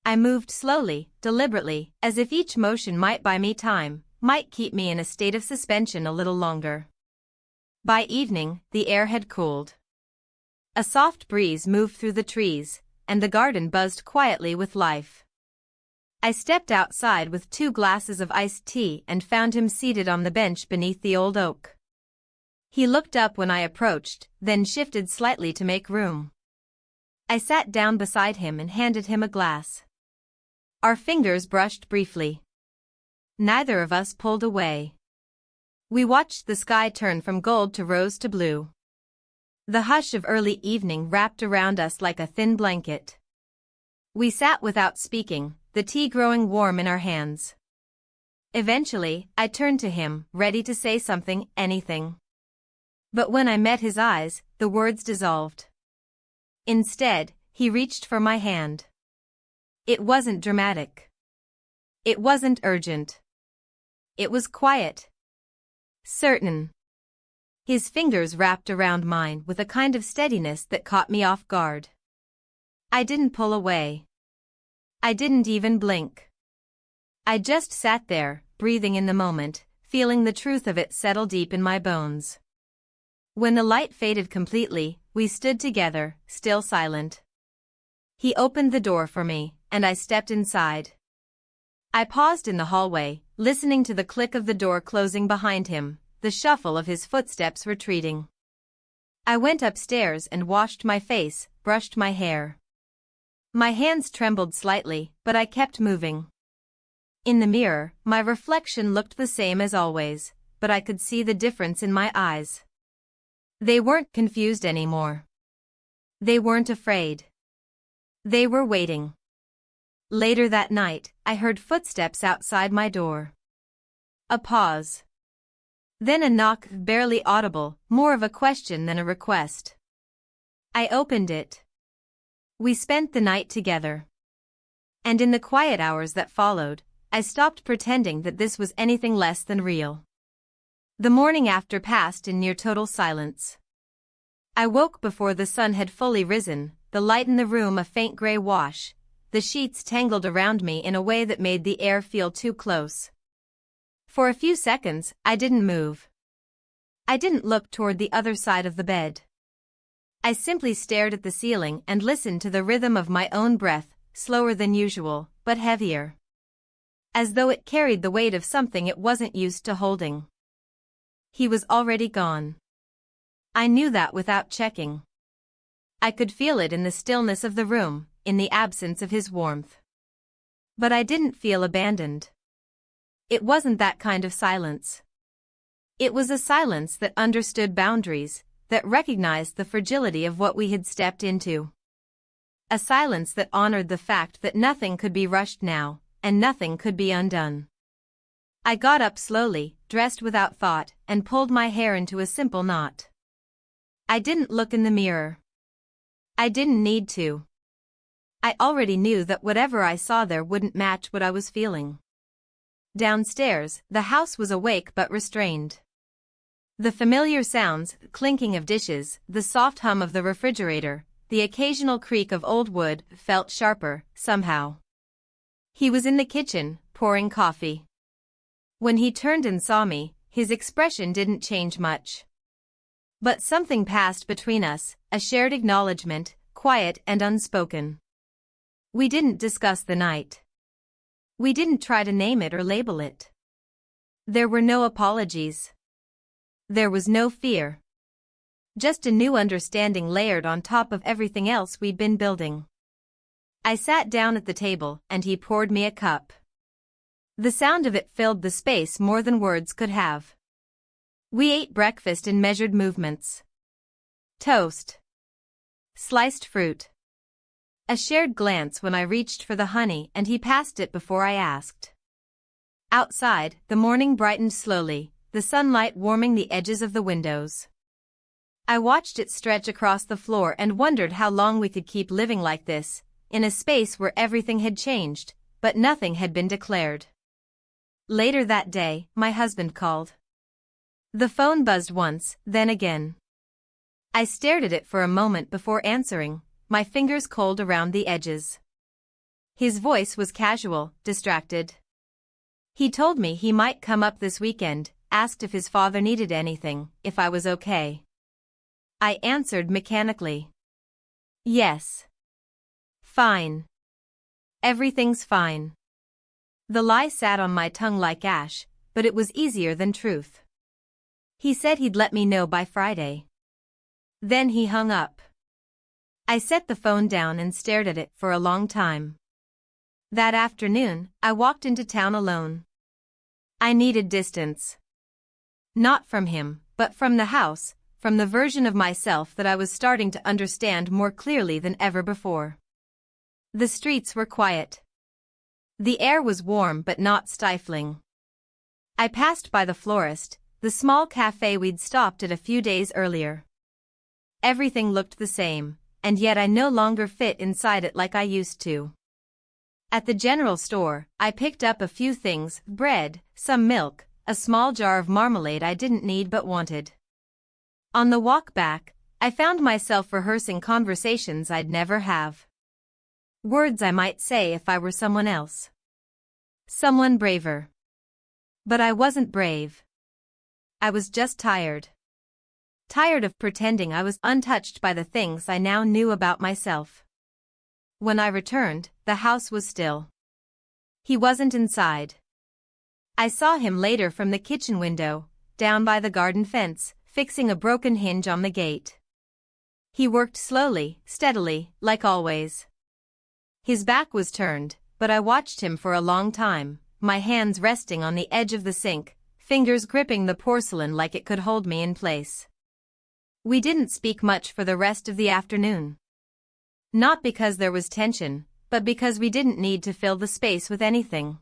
Speaker 1: I moved slowly, deliberately, as if each motion might buy me time, might keep me in a state of suspension a little longer. By evening, the air had cooled. A soft breeze moved through the trees, and the garden buzzed quietly with life. I stepped outside with 2 glasses of iced tea and found him seated on the bench beneath the old oak. He looked up when I approached, then shifted slightly to make room. I sat down beside him and handed him a glass. Our fingers brushed briefly. Neither of us pulled away. We watched the sky turn from gold to rose to blue. The hush of early evening wrapped around us like a thin blanket. We sat without speaking, the tea growing warm in our hands. Eventually, I turned to him, ready to say something, anything. But when I met his eyes, the words dissolved. Instead, he reached for my hand. It wasn't dramatic. It wasn't urgent. It was quiet. Certain. His fingers wrapped around mine with a kind of steadiness that caught me off guard. I didn't pull away. I didn't even blink. I just sat there, breathing in the moment, feeling the truth of it settle deep in my bones. When the light faded completely, we stood together, still silent. He opened the door for me, and I stepped inside. I paused in the hallway, listening to the click of the door closing behind him, the shuffle of his footsteps retreating. I went upstairs and washed my face, brushed my hair. My hands trembled slightly, but I kept moving. In the mirror, my reflection looked the same as always, but I could see the difference in my eyes. They weren't confused anymore. They weren't afraid. They were waiting. Later that night, I heard footsteps outside my door. A pause. Then a knock, barely audible, more of a question than a request. I opened it. We spent the night together. And in the quiet hours that followed, I stopped pretending that this was anything less than real. The morning after passed in near total silence. I woke before the sun had fully risen, the light in the room a faint gray wash, the sheets tangled around me in a way that made the air feel too close. For a few seconds, I didn't move. I didn't look toward the other side of the bed. I simply stared at the ceiling and listened to the rhythm of my own breath, slower than usual, but heavier. As though it carried the weight of something it wasn't used to holding. He was already gone. I knew that without checking. I could feel it in the stillness of the room, in the absence of his warmth. But I didn't feel abandoned. It wasn't that kind of silence. It was a silence that understood boundaries, that recognized the fragility of what we had stepped into. A silence that honored the fact that nothing could be rushed now, and nothing could be undone. I got up slowly, dressed without thought, and pulled my hair into a simple knot. I didn't look in the mirror. I didn't need to. I already knew that whatever I saw there wouldn't match what I was feeling. Downstairs, the house was awake but restrained. The familiar sounds, clinking of dishes, the soft hum of the refrigerator, the occasional creak of old wood, felt sharper, somehow. He was in the kitchen, pouring coffee. When he turned and saw me, his expression didn't change much. But something passed between us, a shared acknowledgement, quiet and unspoken. We didn't discuss the night. We didn't try to name it or label it. There were no apologies. There was no fear. Just a new understanding layered on top of everything else we'd been building. I sat down at the table, and he poured me a cup. The sound of it filled the space more than words could have. We ate breakfast in measured movements. Toast. Sliced fruit. A shared glance when I reached for the honey and he passed it before I asked. Outside, the morning brightened slowly, the sunlight warming the edges of the windows. I watched it stretch across the floor and wondered how long we could keep living like this, in a space where everything had changed, but nothing had been declared. Later that day, my husband called. The phone buzzed once, then again. I stared at it for a moment before answering, my fingers cold around the edges. His voice was casual, distracted. He told me he might come up this weekend, asked if his father needed anything, if I was okay. I answered mechanically. Yes. Fine. Everything's fine. The lie sat on my tongue like ash, but it was easier than truth. He said he'd let me know by Friday. Then he hung up. I set the phone down and stared at it for a long time. That afternoon, I walked into town alone. I needed distance. Not from him, but from the house, from the version of myself that I was starting to understand more clearly than ever before. The streets were quiet. The air was warm but not stifling. I passed by the florist, the small cafe we'd stopped at a few days earlier. Everything looked the same, and yet I no longer fit inside it like I used to. At the general store, I picked up a few things, bread, some milk, a small jar of marmalade I didn't need but wanted. On the walk back, I found myself rehearsing conversations I'd never have. Words I might say if I were someone else. Someone braver. But I wasn't brave. I was just tired. Tired of pretending I was untouched by the things I now knew about myself. When I returned, the house was still. He wasn't inside. I saw him later from the kitchen window, down by the garden fence, fixing a broken hinge on the gate. He worked slowly, steadily, like always. His back was turned, but I watched him for a long time, my hands resting on the edge of the sink, fingers gripping the porcelain like it could hold me in place. We didn't speak much for the rest of the afternoon. Not because there was tension, but because we didn't need to fill the space with anything.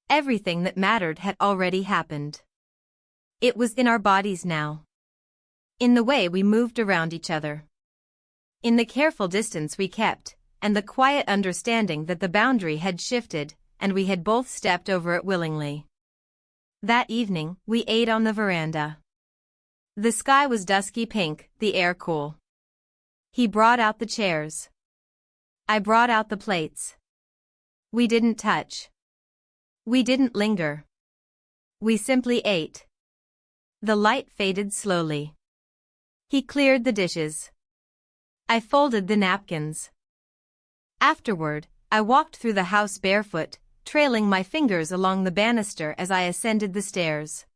Speaker 1: Everything that mattered had already happened. It was in our bodies now. In the way we moved around each other. In the careful distance we kept, and the quiet understanding that the boundary had shifted, and we had both stepped over it willingly. That evening, we ate on the veranda. The sky was dusky pink, the air cool. He brought out the chairs. I brought out the plates. We didn't touch. We didn't linger. We simply ate. The light faded slowly. He cleared the dishes. I folded the napkins. Afterward, I walked through the house barefoot, trailing my fingers along the banister as I ascended the stairs.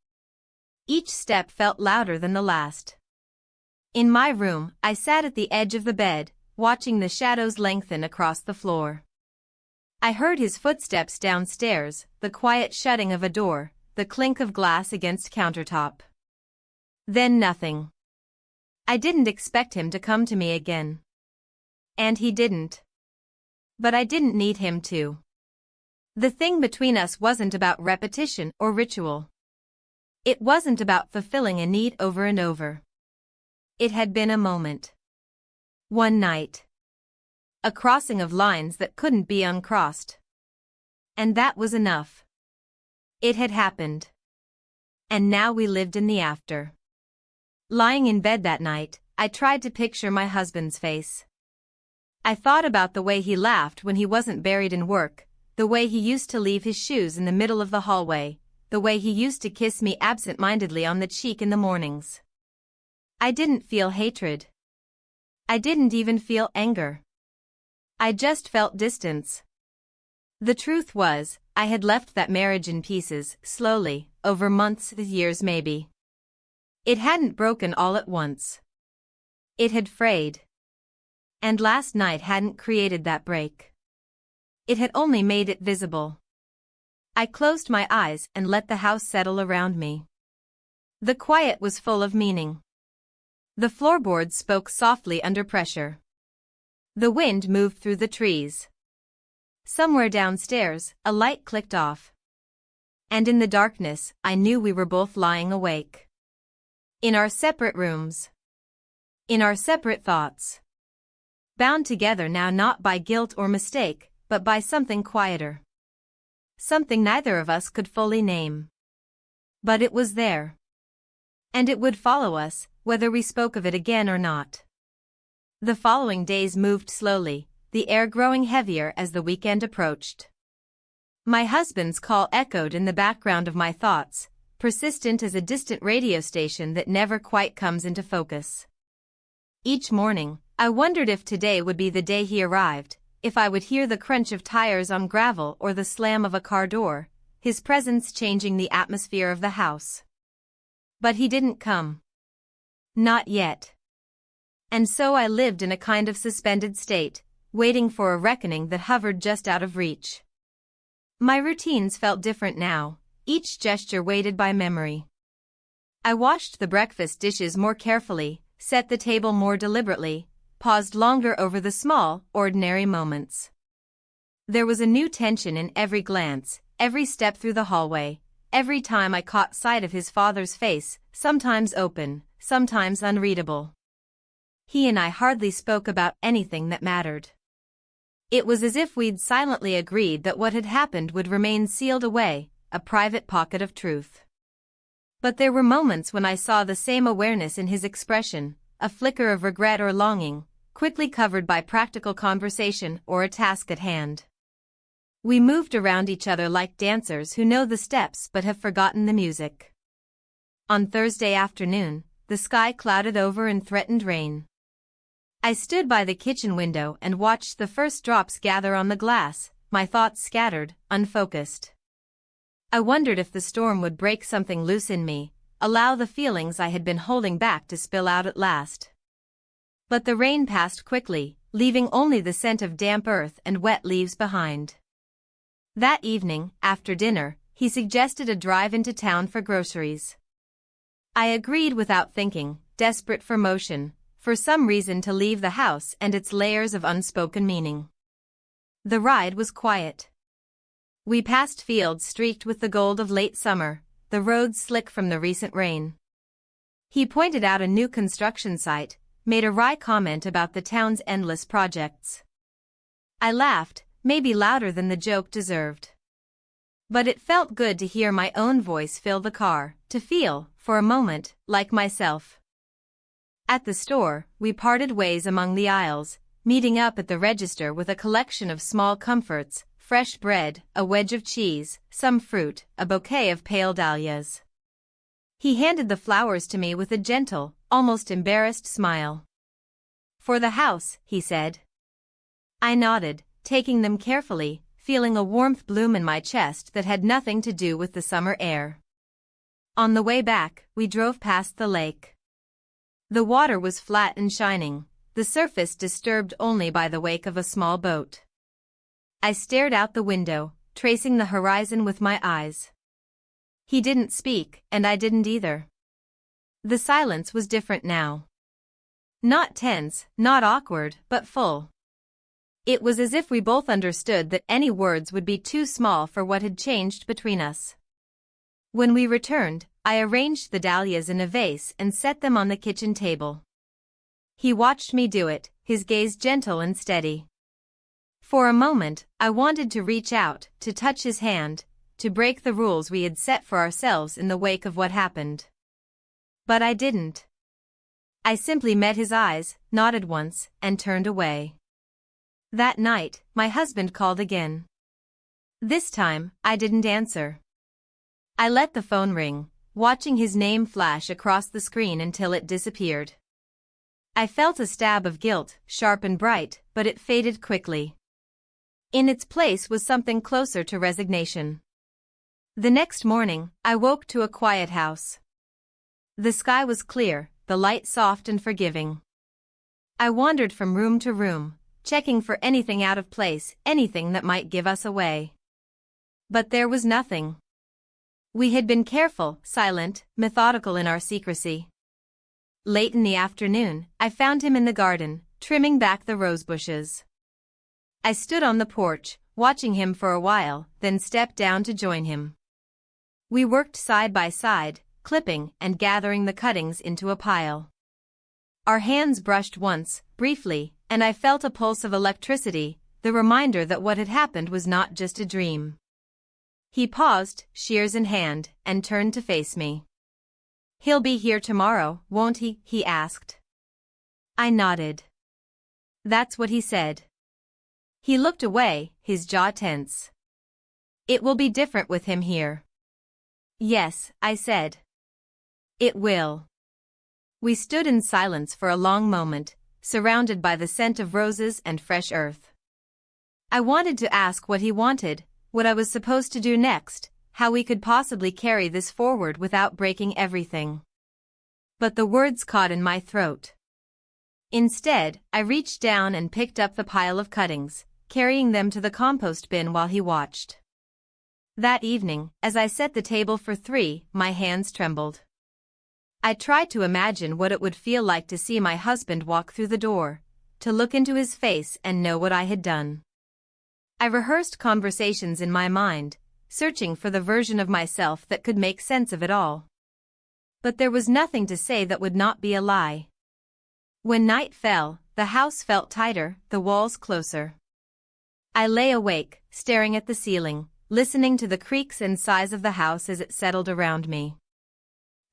Speaker 1: Each step felt louder than the last. In my room, I sat at the edge of the bed, watching the shadows lengthen across the floor. I heard his footsteps downstairs, the quiet shutting of a door, the clink of glass against countertop. Then nothing. I didn't expect him to come to me again. And he didn't. But I didn't need him to. The thing between us wasn't about repetition or ritual. It wasn't about fulfilling a need over and over. It had been a moment. One night. A crossing of lines that couldn't be uncrossed. And that was enough. It had happened. And now we lived in the after. Lying in bed that night, I tried to picture my husband's face. I thought about the way he laughed when he wasn't buried in work, the way he used to leave his shoes in the middle of the hallway, the way he used to kiss me absent-mindedly on the cheek in the mornings. I didn't feel hatred. I didn't even feel anger. I just felt distance. The truth was, I had left that marriage in pieces, slowly, over months, years maybe. It hadn't broken all at once. It had frayed. And last night hadn't created that break. It had only made it visible. I closed my eyes and let the house settle around me. The quiet was full of meaning. The floorboards spoke softly under pressure. The wind moved through the trees. Somewhere downstairs, a light clicked off. And in the darkness, I knew we were both lying awake. In our separate rooms. In our separate thoughts. Bound together now not by guilt or mistake, but by something quieter. Something neither of us could fully name. But it was there. And it would follow us, whether we spoke of it again or not. The following days moved slowly, the air growing heavier as the weekend approached. My husband's call echoed in the background of my thoughts, persistent as a distant radio station that never quite comes into focus. Each morning, I wondered if today would be the day he arrived, if I would hear the crunch of tires on gravel or the slam of a car door, his presence changing the atmosphere of the house. But he didn't come. Not yet. And so I lived in a kind of suspended state, waiting for a reckoning that hovered just out of reach. My routines felt different now, each gesture weighted by memory. I washed the breakfast dishes more carefully, set the table more deliberately, paused longer over the small, ordinary moments. There was a new tension in every glance, every step through the hallway, every time I caught sight of his father's face, sometimes open, sometimes unreadable. He and I hardly spoke about anything that mattered. It was as if we'd silently agreed that what had happened would remain sealed away, a private pocket of truth. But there were moments when I saw the same awareness in his expression, a flicker of regret or longing, quickly covered by practical conversation or a task at hand. We moved around each other like dancers who know the steps but have forgotten the music. On Thursday afternoon, the sky clouded over and threatened rain. I stood by the kitchen window and watched the first drops gather on the glass, my thoughts scattered, unfocused. I wondered if the storm would break something loose in me, allow the feelings I had been holding back to spill out at last. But the rain passed quickly, leaving only the scent of damp earth and wet leaves behind. That evening, after dinner, he suggested a drive into town for groceries. I agreed without thinking, desperate for motion, for some reason to leave the house and its layers of unspoken meaning. The ride was quiet. We passed fields streaked with the gold of late summer, the roads slick from the recent rain. He pointed out a new construction site, made a wry comment about the town's endless projects. I laughed, maybe louder than the joke deserved. But it felt good to hear my own voice fill the car, to feel, for a moment, like myself. At the store, we parted ways among the aisles, meeting up at the register with a collection of small comforts, fresh bread, a wedge of cheese, some fruit, a bouquet of pale dahlias. He handed the flowers to me with a gentle, almost embarrassed smile. "For the house," he said. I nodded, taking them carefully, feeling a warmth bloom in my chest that had nothing to do with the summer air. On the way back, we drove past the lake. The water was flat and shining, the surface disturbed only by the wake of a small boat. I stared out the window, tracing the horizon with my eyes. He didn't speak, and I didn't either. The silence was different now. Not tense, not awkward, but full. It was as if we both understood that any words would be too small for what had changed between us. When we returned, I arranged the dahlias in a vase and set them on the kitchen table. He watched me do it, his gaze gentle and steady. For a moment, I wanted to reach out, to touch his hand, to break the rules we had set for ourselves in the wake of what happened. But I didn't. I simply met his eyes, nodded once, and turned away. That night, my husband called again. This time, I didn't answer. I let the phone ring, watching his name flash across the screen until it disappeared. I felt a stab of guilt, sharp and bright, but it faded quickly. In its place was something closer to resignation. The next morning, I woke to a quiet house. The sky was clear, the light soft and forgiving. I wandered from room to room, checking for anything out of place, anything that might give us away. But there was nothing. We had been careful, silent, methodical in our secrecy. Late in the afternoon, I found him in the garden, trimming back the rose bushes. I stood on the porch, watching him for a while, then stepped down to join him. We worked side by side, clipping and gathering the cuttings into a pile. Our hands brushed once, briefly, and I felt a pulse of electricity, the reminder that what had happened was not just a dream. He paused, shears in hand, and turned to face me. "He'll be here tomorrow, won't he?" he asked. I nodded. "That's what he said." He looked away, his jaw tense. "It will be different with him here." "Yes," I said. "It will." We stood in silence for a long moment, surrounded by the scent of roses and fresh earth. I wanted to ask what he wanted, what I was supposed to do next, how we could possibly carry this forward without breaking everything. But the words caught in my throat. Instead, I reached down and picked up the pile of cuttings, carrying them to the compost bin while he watched. That evening, as I set the table for 3, my hands trembled. I tried to imagine what it would feel like to see my husband walk through the door, to look into his face and know what I had done. I rehearsed conversations in my mind, searching for the version of myself that could make sense of it all. But there was nothing to say that would not be a lie. When night fell, the house felt tighter, the walls closer. I lay awake, staring at the ceiling, listening to the creaks and sighs of the house as it settled around me.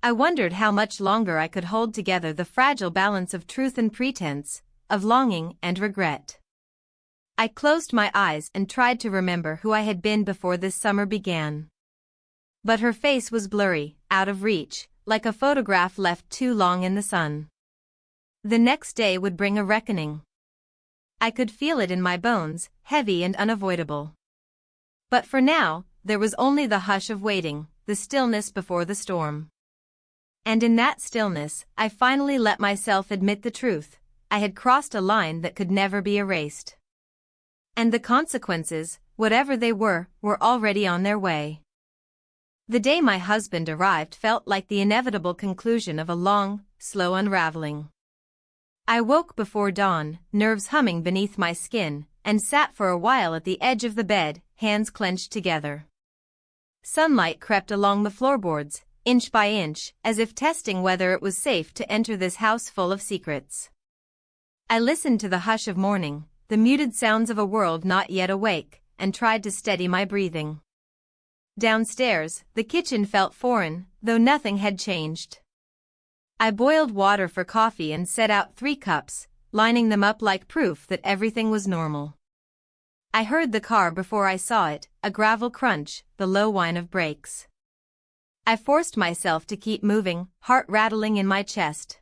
Speaker 1: I wondered how much longer I could hold together the fragile balance of truth and pretense, of longing and regret. I closed my eyes and tried to remember who I had been before this summer began. But her face was blurry, out of reach, like a photograph left too long in the sun. The next day would bring a reckoning. I could feel it in my bones, heavy and unavoidable. But for now, there was only the hush of waiting, the stillness before the storm. And in that stillness, I finally let myself admit the truth. I had crossed a line that could never be erased. And the consequences, whatever they were already on their way. The day my husband arrived felt like the inevitable conclusion of a long, slow unraveling. I woke before dawn, nerves humming beneath my skin, and sat for a while at the edge of the bed, hands clenched together. Sunlight crept along the floorboards, inch by inch, as if testing whether it was safe to enter this house full of secrets. I listened to the hush of morning, the muted sounds of a world not yet awake, and tried to steady my breathing. Downstairs, the kitchen felt foreign, though nothing had changed. I boiled water for coffee and set out 3 cups, lining them up like proof that everything was normal. I heard the car before I saw it, a gravel crunch, the low whine of brakes. I forced myself to keep moving, heart rattling in my chest.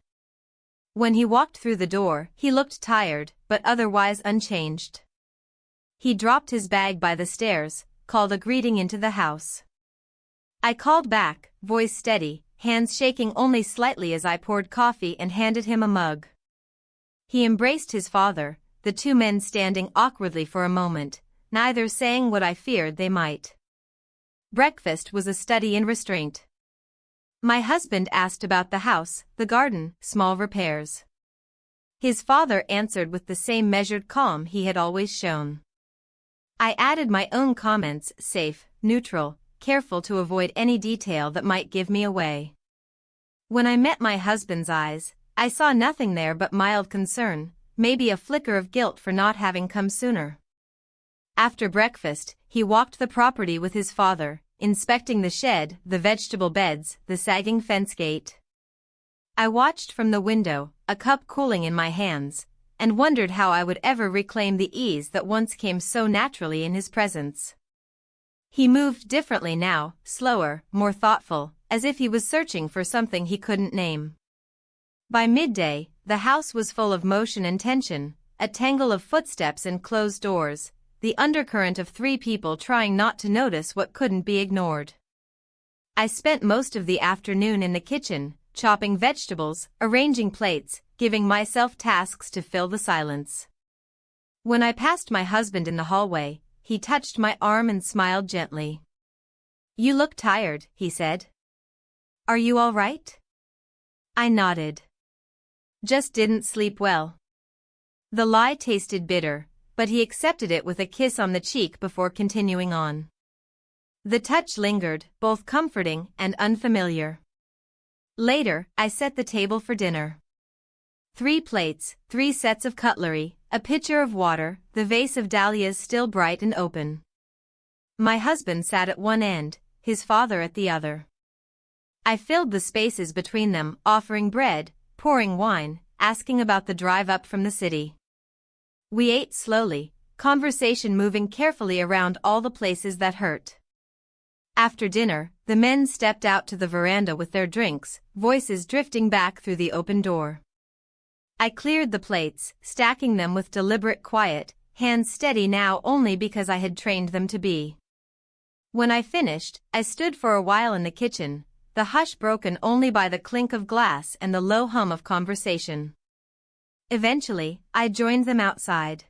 Speaker 1: When he walked through the door, he looked tired, but otherwise unchanged. He dropped his bag by the stairs, called a greeting into the house. I called back, voice steady, hands shaking only slightly as I poured coffee and handed him a mug. He embraced his father, the 2 men standing awkwardly for a moment, neither saying what I feared they might. Breakfast was a study in restraint. My husband asked about the house, the garden, small repairs. His father answered with the same measured calm he had always shown. I added my own comments, safe, neutral, careful to avoid any detail that might give me away. When I met my husband's eyes, I saw nothing there but mild concern, maybe a flicker of guilt for not having come sooner. After breakfast, he walked the property with his father, inspecting the shed, the vegetable beds, the sagging fence gate. I watched from the window, a cup cooling in my hands, and wondered how I would ever reclaim the ease that once came so naturally in his presence. He moved differently now, slower, more thoughtful, as if he was searching for something he couldn't name. By midday, the house was full of motion and tension, a tangle of footsteps and closed doors, the undercurrent of three people trying not to notice what couldn't be ignored. I spent most of the afternoon in the kitchen, chopping vegetables, arranging plates, giving myself tasks to fill the silence. When I passed my husband in the hallway, he touched my arm and smiled gently. "You look tired," he said. "Are you all right?" I nodded. "Just didn't sleep well." The lie tasted bitter, but he accepted it with a kiss on the cheek before continuing on. The touch lingered, both comforting and unfamiliar. Later, I set the table for dinner. 3 plates, 3 sets of cutlery, a pitcher of water, the vase of dahlias still bright and open. My husband sat at one end, his father at the other. I filled the spaces between them, offering bread, pouring wine, asking about the drive up from the city. We ate slowly, conversation moving carefully around all the places that hurt. After dinner, the men stepped out to the veranda with their drinks, voices drifting back through the open door. I cleared the plates, stacking them with deliberate quiet, hands steady now only because I had trained them to be. When I finished, I stood for a while in the kitchen, the hush broken only by the clink of glass and the low hum of conversation. Eventually, I joined them outside.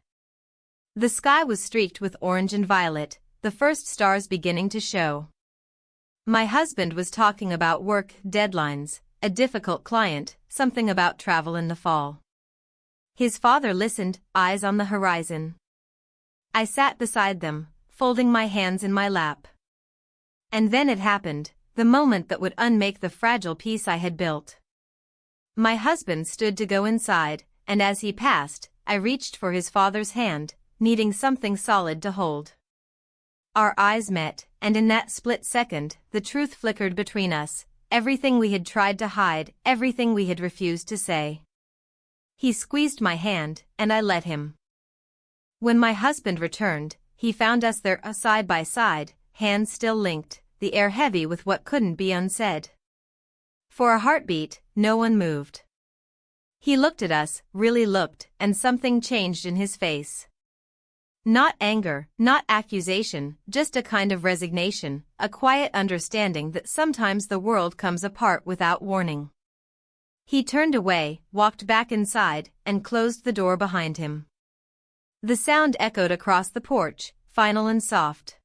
Speaker 1: The sky was streaked with orange and violet, the first stars beginning to show. My husband was talking about work, deadlines, a difficult client, something about travel in the fall. His father listened, eyes on the horizon. I sat beside them, folding my hands in my lap. And then it happened, the moment that would unmake the fragile peace I had built. My husband stood to go inside, and as he passed, I reached for his father's hand, needing something solid to hold. Our eyes met, and in that split second, the truth flickered between us, everything we had tried to hide, everything we had refused to say. He squeezed my hand, and I let him. When my husband returned, he found us there side by side, hands still linked, the air heavy with what couldn't be unsaid. For a heartbeat, no one moved. He looked at us, really looked, and something changed in his face. Not anger, not accusation, just a kind of resignation, a quiet understanding that sometimes the world comes apart without warning. He turned away, walked back inside, and closed the door behind him. The sound echoed across the porch, final and soft.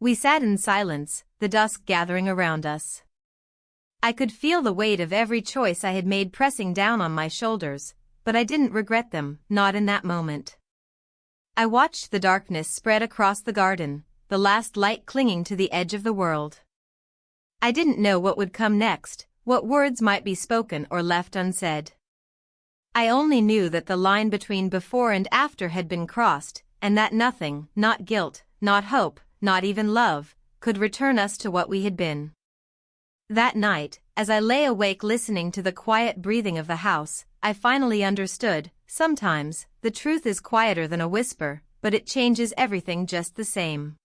Speaker 1: We sat in silence, the dusk gathering around us. I could feel the weight of every choice I had made pressing down on my shoulders, but I didn't regret them, not in that moment. I watched the darkness spread across the garden, the last light clinging to the edge of the world. I didn't know what would come next, what words might be spoken or left unsaid. I only knew that the line between before and after had been crossed, and that nothing, not guilt, not hope, not even love, could return us to what we had been. That night, as I lay awake listening to the quiet breathing of the house, I finally understood, sometimes, the truth is quieter than a whisper, but it changes everything just the same.